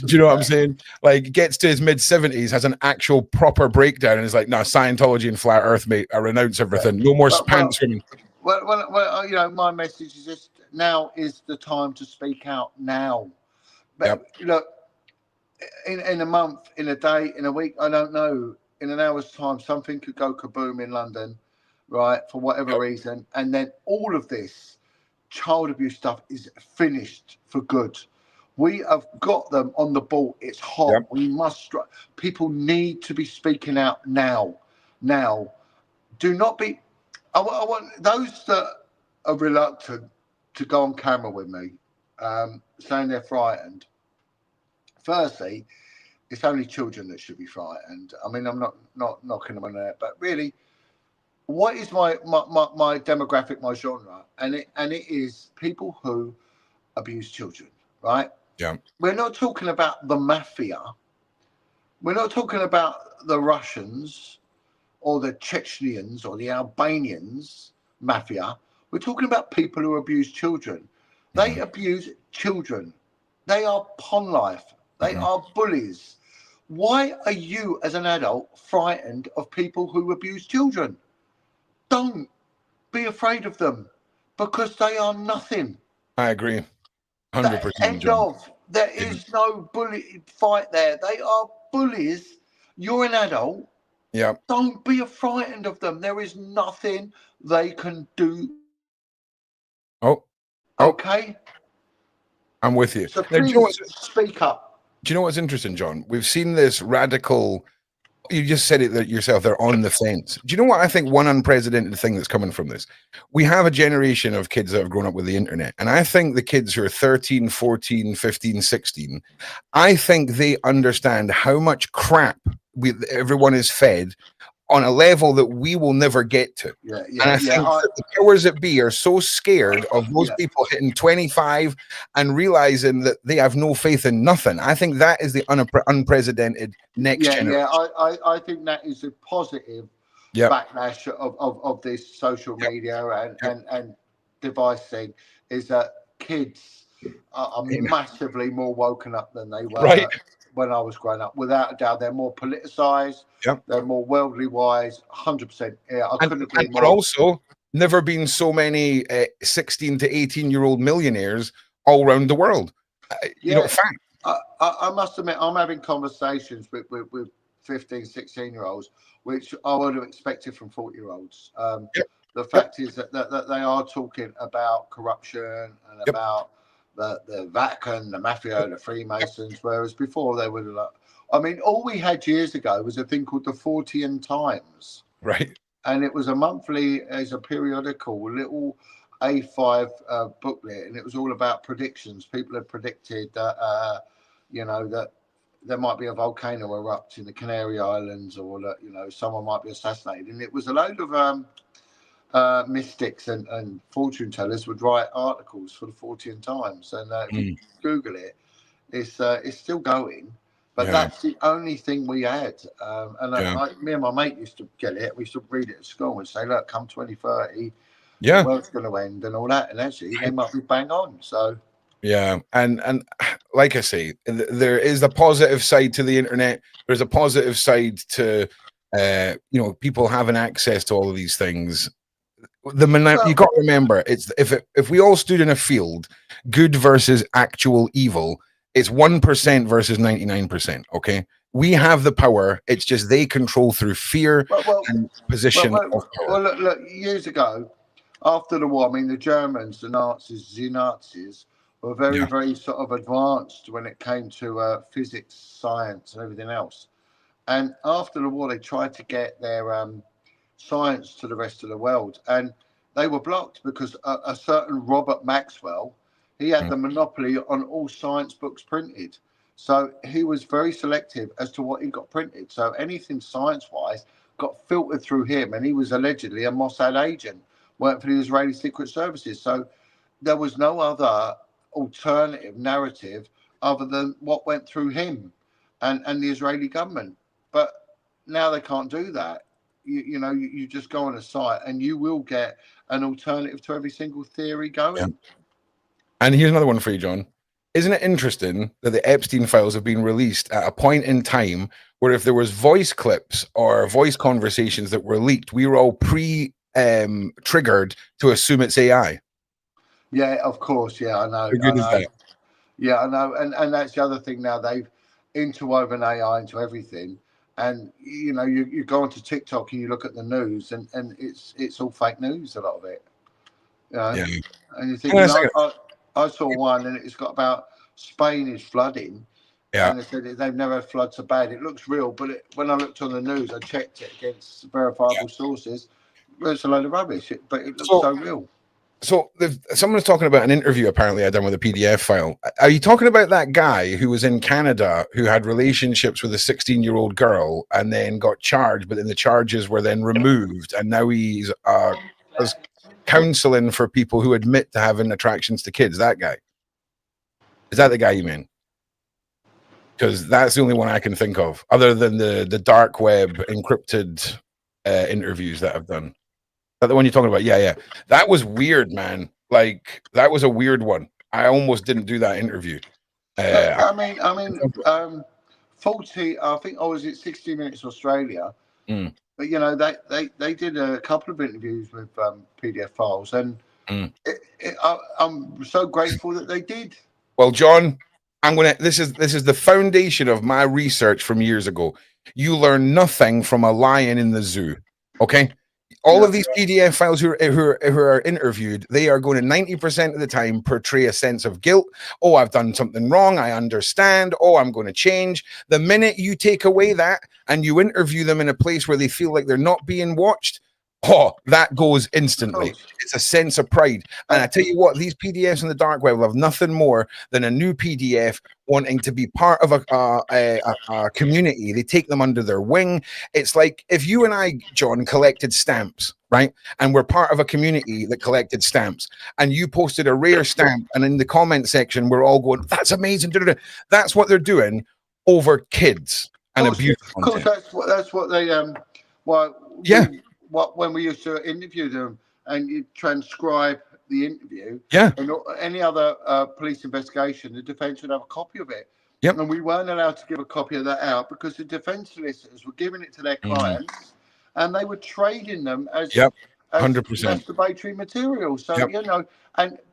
Do you know what I'm saying? Like, gets to his mid-70s, has an actual proper breakdown, and is like, "No, Scientology and flat earth, mate. I renounce everything. No more pants swimming." Well, my message is just now is the time to speak out now. But look, in a month, in a day, in a week, I don't know. In an hour's time, something could go kaboom in London, right, for whatever reason. And then all of this child abuse stuff is finished for good. We have got them on the ball. It's hot. Yep. We must. People need to be speaking out now. Now, do not be. I want those that are reluctant to go on camera with me, saying they're frightened. Firstly, it's only children that should be frightened. I mean, I'm not knocking them on that, but really, what is my demographic, my genre? And it is people who abuse children, right? Yeah. We're not talking about the mafia. We're not talking about the Russians or the Chechens or the Albanians mafia. We're talking about people who abuse children. They abuse children. They are pawn life. They are bullies. Why are you, as an adult, frightened of people who abuse children? Don't be afraid of them, because they are nothing. I agree. 100%. End of. There is no bully fight there. They are bullies. You're an adult. Yeah. Don't be frightened of them. There is nothing they can do. Okay? I'm with you. So please speak up. Do you know what's interesting, John? We've seen this radical you just said it yourself. They're on the fence. Do you know what I think? One unprecedented thing that's coming from this, we have a generation of kids that have grown up with the internet, and I think the kids who are 13, 14, 15, 16, I think they understand how much crap everyone is fed on a level that we will never get to. And I think that the powers that be are so scared of those people hitting 25 and realizing that they have no faith in nothing. I think that is the unprecedented next generation. I think that is a positive backlash of this social media and device thing, is that kids are massively more woken up than they were when I was growing up. Without a doubt, they're more politicized. They're more worldly wise. 100%. Yeah, I couldn't agree more. But also, never been so many 16 to 18-year-old millionaires all around the world. You know, fact. I must admit, I'm having conversations with 15, 16-year-olds, which I would have expected from 40-year-olds. The fact is that they are talking about corruption and about the Vatican, the mafia, the Freemasons, whereas before they would have like, I mean, all we had years ago was a thing called the Fortean Times. Right. And it was a monthly, as a periodical, little A5 booklet, and it was all about predictions. People had predicted that, you know, that there might be a volcano erupt in the Canary Islands, or that, you know, someone might be assassinated. And it was a load of mystics and fortune tellers would write articles for the Fortean Times. And if you Google it, it's still going. But that's the only thing we had. Me and my mate used to get it. We used to read it at school and say, look, come 2030, the world's going to end and all that. And actually, they might be bang on. So, and like I say, there is a positive side to the internet. There's a positive side to, you know, people having access to all of these things. You got to remember, it's if we all stood in a field, good versus actual evil, it's 1% versus 99%. Okay, we have the power. It's just they control through fear and position of power. Well, look, years ago, after the war, I mean, the Germans, the Nazis were very, very sort of advanced when it came to physics, science, and everything else. And after the war, they tried to get their science to the rest of the world, and they were blocked because a certain Robert Maxwell, he had the monopoly on all science books printed. So he was very selective as to what he got printed. So anything science-wise got filtered through him, and he was allegedly a Mossad agent, worked for the Israeli Secret Services. So there was no other alternative narrative other than what went through him and the Israeli government. But now they can't do that. You know, you just go on a site and you will get an alternative to every single theory going. And here's another one for you, John. Isn't it interesting that the Epstein files have been released at a point in time where if there was voice clips or voice conversations that were leaked, we were all triggered to assume it's AI? Yeah, of course. Yeah, I know. How good is that? Yeah, I know. And that's the other thing now. They've interwoven AI into everything. And, you know, you go onto TikTok and you look at the news and it's all fake news, a lot of it. You know? And you think, I saw one and it's got about Spain is flooding. And they said they've never had floods so bad. It looks real, but when I looked on the news, I checked it against verifiable sources. It's a load of rubbish, but it looks so real. So someone's talking about an interview apparently I done with a PDF file. Are you talking about that guy who was in Canada who had relationships with a 16-year-old girl and then got charged, but then the charges were then removed, and now he's counseling for people who admit to having attractions to kids? That guy? Is that the guy you mean? Because that's the only one I can think of, other than the dark web encrypted interviews that I've done. Is that the one you're talking about? Yeah. That was weird, man. Like, that was a weird one. I almost didn't do that interview. 40, I think I was at 60 Minutes Australia. But, you know, they did a couple of interviews with PDF files, and I'm so grateful that they did. Well, John, this is the foundation of my research from years ago. You learn nothing from a lion in the zoo. Okay? all of these PDF files who are interviewed, they are going to 90% of the time portray a sense of guilt. Oh, I've done something wrong. I understand. Oh, I'm going to change. The minute you take away that and you interview them in a place where they feel like they're not being watched, oh, that goes instantly. It's a sense of pride. And I tell you what, these PDFs on the dark web love nothing more than a new PDF wanting to be part of a community. They take them under their wing. It's like if you and I, John, collected stamps, right? And we're part of a community that collected stamps, and you posted a rare stamp, and in the comment section, we're all going, that's amazing. That's what they're doing over kids and abuse content. Of course, that's what they when we used to interview them and you transcribe the interview, and any other police investigation, the defence would have a copy of it. And we weren't allowed to give a copy of that out because the defence solicitors were giving it to their clients, and they were trading them as 100% masturbatory material. So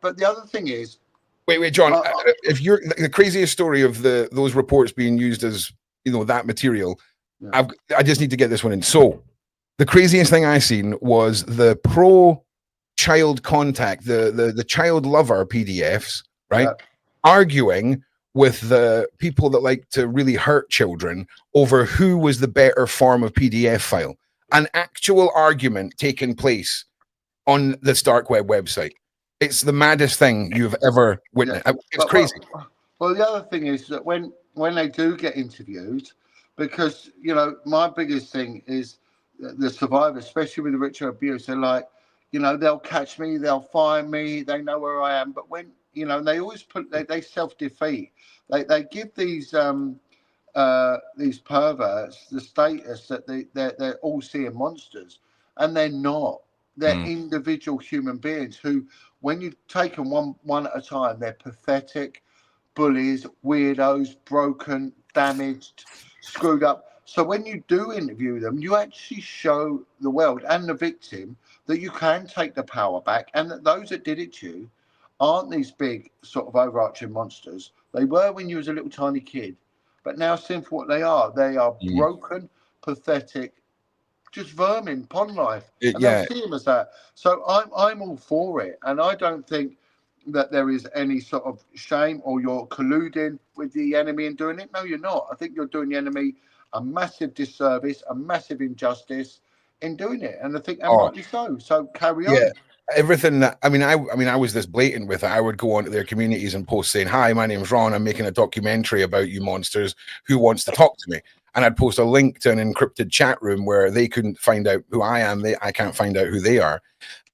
but the other thing is, wait, John, if you're the craziest story of those reports being used as that material, I just need to get this one in. So the craziest thing I seen was the pro-child contact, the child lover PDFs, right? Arguing with the people that like to really hurt children over who was the better form of PDF file. An actual argument taking place on the dark web website. It's the maddest thing you've ever witnessed. It's crazy. Well, the other thing is that when they do get interviewed, because, my biggest thing is the survivors, especially with the ritual abuse, they're like, they'll catch me, they'll find me, they know where I am. But when, they always they self-defeat. They give these perverts the status that they're all seeing monsters, and they're not. They're individual human beings who, when you take them one at a time, they're pathetic, bullies, weirdos, broken, damaged, screwed up. So when you do interview them, you actually show the world and the victim that you can take the power back, and that those that did it to you aren't these big sort of overarching monsters. They were when you was a little tiny kid, but now seeing for what they are broken, pathetic, just vermin, pond life, and they'll see them as that. So I'm all for it, and I don't think that there is any sort of shame or you're colluding with the enemy and doing it. No, you're not. I think you're doing the enemy a massive disservice, a massive injustice in doing it, and I think rightly so. So carry on. Everything that I was this blatant with it. I would go onto their communities and post saying, "Hi, my name's Ron. I'm making a documentary about you monsters. Who wants to talk to me?" And I'd post a link to an encrypted chat room where they couldn't find out who I am. I can't find out who they are.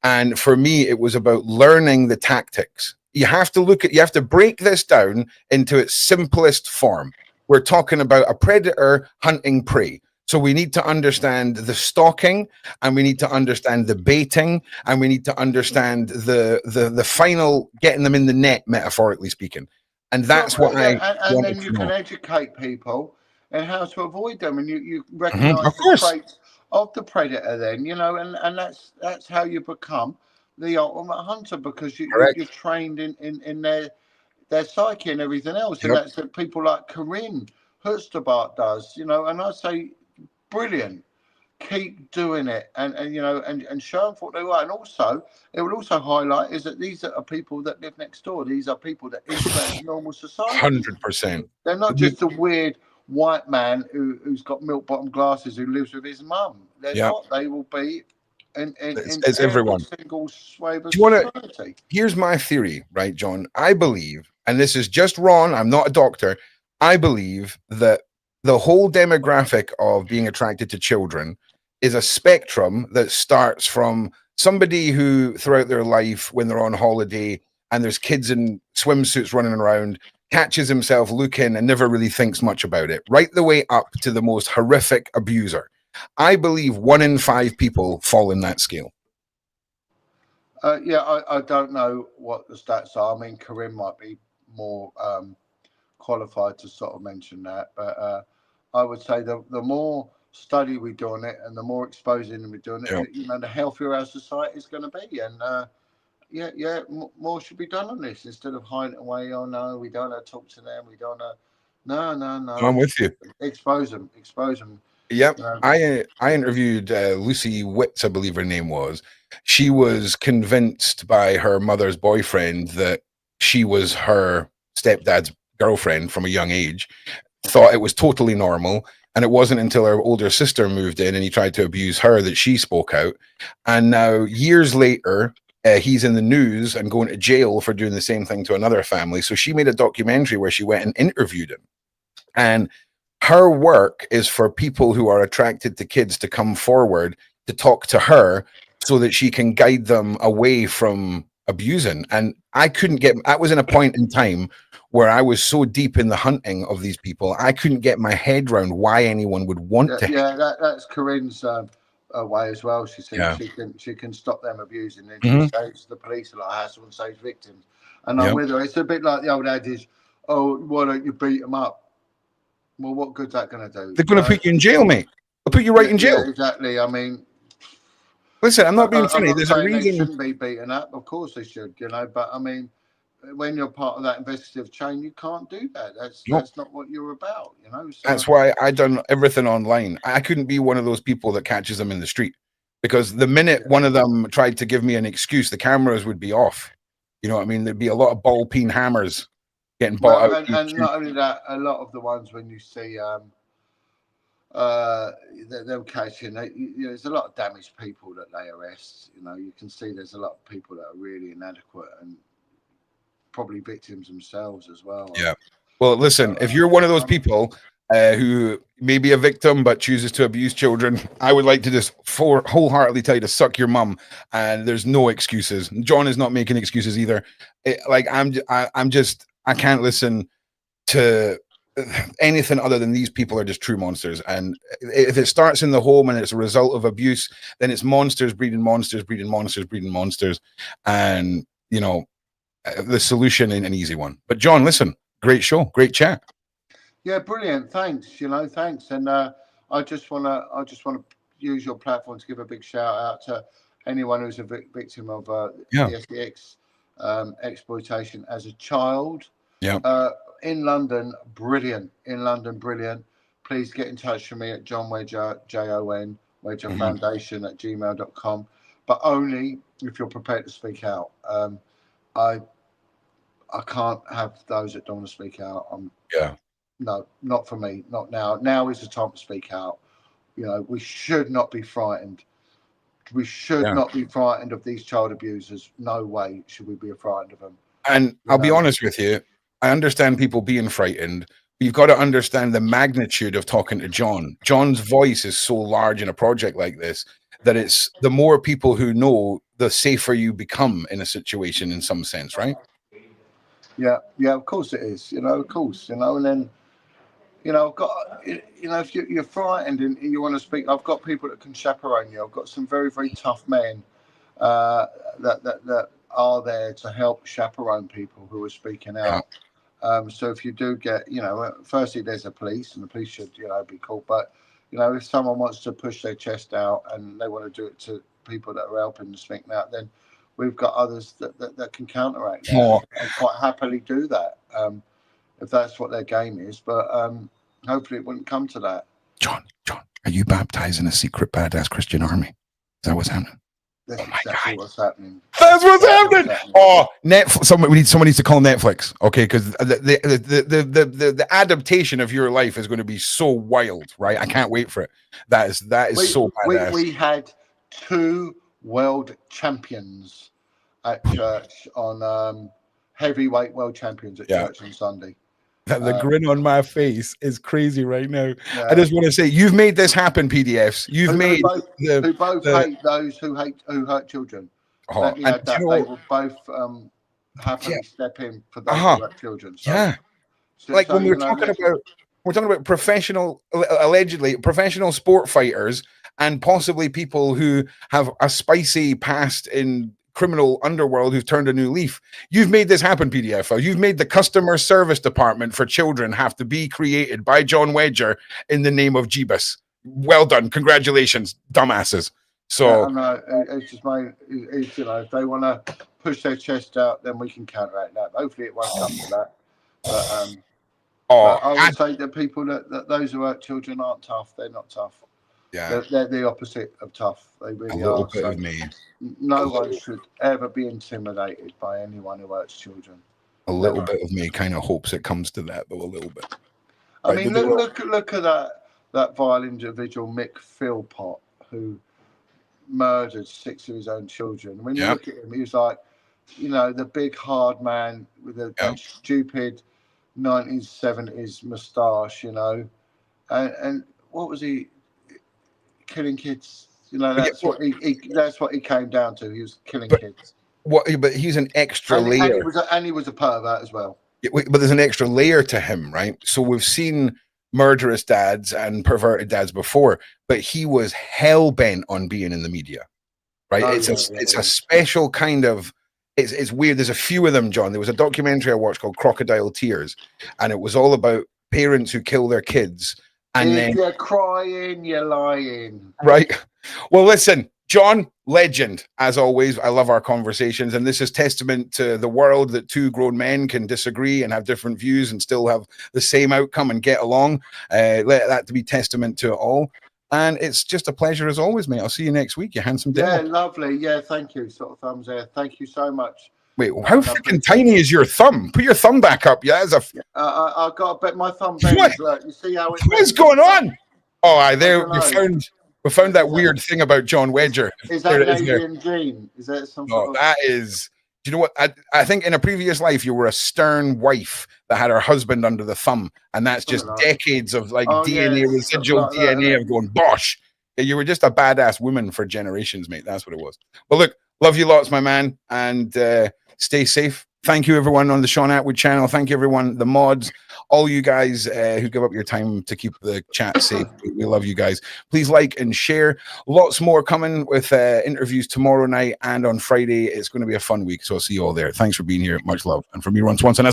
And for me, it was about learning the tactics. You have to break this down into its simplest form. We're talking about a predator hunting prey. So we need to understand the stalking, and we need to understand the baiting, and we need to understand the final getting them in the net, metaphorically speaking. And that's what and then you can educate people and how to avoid them, and you recognize the traits of the predator then, and that's how you become the ultimate hunter, because you're trained in their psyche and everything else. And that's what people like Corinne Hurstebart does, and I say, brilliant, keep doing it, and show them what they are. And also, it will also highlight is that these are people that live next door. These are people that integrate normal society. 100%. They're not just a weird white man who's got milk bottom glasses who lives with his mum. They're not. They will be in everyone. Single swathe of society. Here's my theory, right, John? I believe, and this is just Ron, I'm not a doctor, I believe that the whole demographic of being attracted to children is a spectrum that starts from somebody who throughout their life, when they're on holiday and there's kids in swimsuits running around, catches himself looking and never really thinks much about it, right the way up to the most horrific abuser. I believe 1 in 5 people fall in that scale. I don't know what the stats are. I mean, Corinne might be more qualified to sort of mention that, but I would say the more study we do on it and the more exposing we do on it, the healthier our society is going to be. And more should be done on this instead of hiding away. Oh no, we don't want to talk to them. We don't want to. No. I'm with you. Expose them. Yep. I interviewed Lucy Witts, I believe her name was. She was convinced by her mother's boyfriend that she was her stepdad's girlfriend from a young age, thought it was totally normal. And it wasn't until her older sister moved in and he tried to abuse her that she spoke out. And now, years later, he's in the news and going to jail for doing the same thing to another family. So she made a documentary where she went and interviewed him. And her work is for people who are attracted to kids to come forward to talk to her so that she can guide them away from abusing. And I couldn't get, I was in a point in time where I was so deep in the hunting of these people, I couldn't get my head around why anyone would want to. Yeah, that's Corinne's way as well. She said she can stop them abusing, and she saves the police a lot of hassle and saves victims. And I'm with her. It's a bit like the old adage, "Oh, why don't you beat them up?" Well, what good's that going to do? They're going to put you in jail, mate. They'll put you right in jail. Yeah, exactly. I mean, listen, I'm not being funny. There's a reason they shouldn't be beaten up. Of course they should, but I mean, when you're part of that investigative chain, you can't do that. That's not what you're about, So, that's why I done everything online. I couldn't be one of those people that catches them in the street, because the minute one of them tried to give me an excuse, the cameras would be off. You know what I mean? There'd be a lot of ball peen hammers getting bought out. And not only that, a lot of the ones when you see they'll catch there's a lot of damaged people that they arrest. You can see there's a lot of people that are really inadequate and probably victims themselves as well. Yeah. Well, listen, if you're one of those people who may be a victim but chooses to abuse children, I would like to just wholeheartedly tell you to suck your mum, and there's no excuses. John is not making excuses either. I can't listen to anything other than these people are just true monsters. And if it starts in the home and it's a result of abuse, then it's monsters breeding monsters, breeding monsters, breeding monsters. And, the solution ain't an easy one. But John, listen, great show, great chat. Yeah, brilliant. Thanks. Thanks. And I just want to use your platform to give a big shout out to anyone who's a victim of the SEX exploitation as a child. Yeah. In London, brilliant. Please get in touch with me at John Wedger, JON Wedger Foundation at gmail.com, but only if you're prepared to speak out. I can't have those that don't want to speak out. No, not for me, not now. Now is the time to speak out. We should not be frightened. We should not be frightened of these child abusers. No way should we be frightened of them. And I'll be honest with you, I understand people being frightened. You've got to understand the magnitude of talking to John. John's voice is so large in a project like this that it's the more people who know, the safer you become in a situation in some sense, right? Yeah, of course it is. Of course, and then, I've got, if you're frightened and you want to speak, I've got people that can chaperone you. I've got some very, very tough men that are there to help chaperone people who are speaking out. So if you do get, firstly, there's a police, and the police should, be called. But, if someone wants to push their chest out and they want to do it to people that are helping to speak out, then we've got others that can counteract that and quite happily do that if that's what their game is. But hopefully it wouldn't come to that. John, are you baptized in a secret badass Christian army? Is that what's happening? That's exactly what's happening. That's what's happening. Oh, Netflix! Somebody needs to call Netflix, okay? Because the adaptation of your life is going to be so wild, right? I can't wait for it. That is so badass. We had 2 world champions at church on heavyweight world champions at church on Sunday. The grin on my face is crazy right now. Yeah. I just want to say, you've made this happen, PDFs. You've made who both hate those who hurt children. They will both happily step in for those who hurt children. So, when we're talking about allegedly professional sport fighters and possibly people who have a spicy past in criminal underworld who've turned a new leaf. You've made this happen, PDF. You've made the customer service department for children have to be created by John Wedger in the name of Jeebus. Well done. Congratulations, dumbasses. So it's just if they want to push their chest out, then we can counteract that. Hopefully it won't come to that. But Oh, I would say that people that those who hurt children aren't tough. They're not tough. Yeah, they're the opposite of tough. They really a little are. bit of me. No one should ever be intimidated by anyone who hurts children. A little bit of me kind of hopes it comes to that, though. A little bit. I mean, look at that vile individual, Mick Philpott, who murdered 6 of his own children. When you look at him, he was like, you know, the big hard man with that stupid 1970s moustache, you know, and what was he? Killing kids. You know, that's what he came down to. He was killing kids. But he's an extra layer. And he was a pervert as well. But there's an extra layer to him, right? So we've seen murderous dads and perverted dads before, but he was hell bent on being in the media, right? It's a special kind of. It's weird. There's a few of them, John. There was a documentary I watched called Crocodile Tears, and it was all about parents who kill their kids. And then you're crying, you're lying. Right. Well, listen, John, legend, as always. I love our conversations, and this is testament to the world that two grown men can disagree and have different views and still have the same outcome and get along. Let that to be testament to it all. And it's just a pleasure as always, mate. I'll see you next week, you handsome devil. Yeah, lovely. Yeah, thank you. Sort of thumbs there. Thank you so much. Wait, how freaking tiny is your thumb? Put your thumb back up. Yeah, as a. I got a bit. My thumb bends. Look, you see how it. What is going on? Oh, there we found that weird thing about John Wedger. Is that an alien gene? Is that something? No, that is. Do you know what? I think in a previous life you were a stern wife that had her husband under the thumb, and that's just decades of DNA, residual DNA of going bosh. You were just a badass woman for generations, mate. That's what it was. But look, love you lots, my man, and stay safe. Thank you, everyone on the Shaun Attwood channel. Thank you, everyone, the mods, all you guys who give up your time to keep the chat safe. We love you guys. Please like and share. Lots more coming with interviews tomorrow night and on Friday. It's going to be a fun week, so I'll see you all there. Thanks for being here. Much love. And from me, once and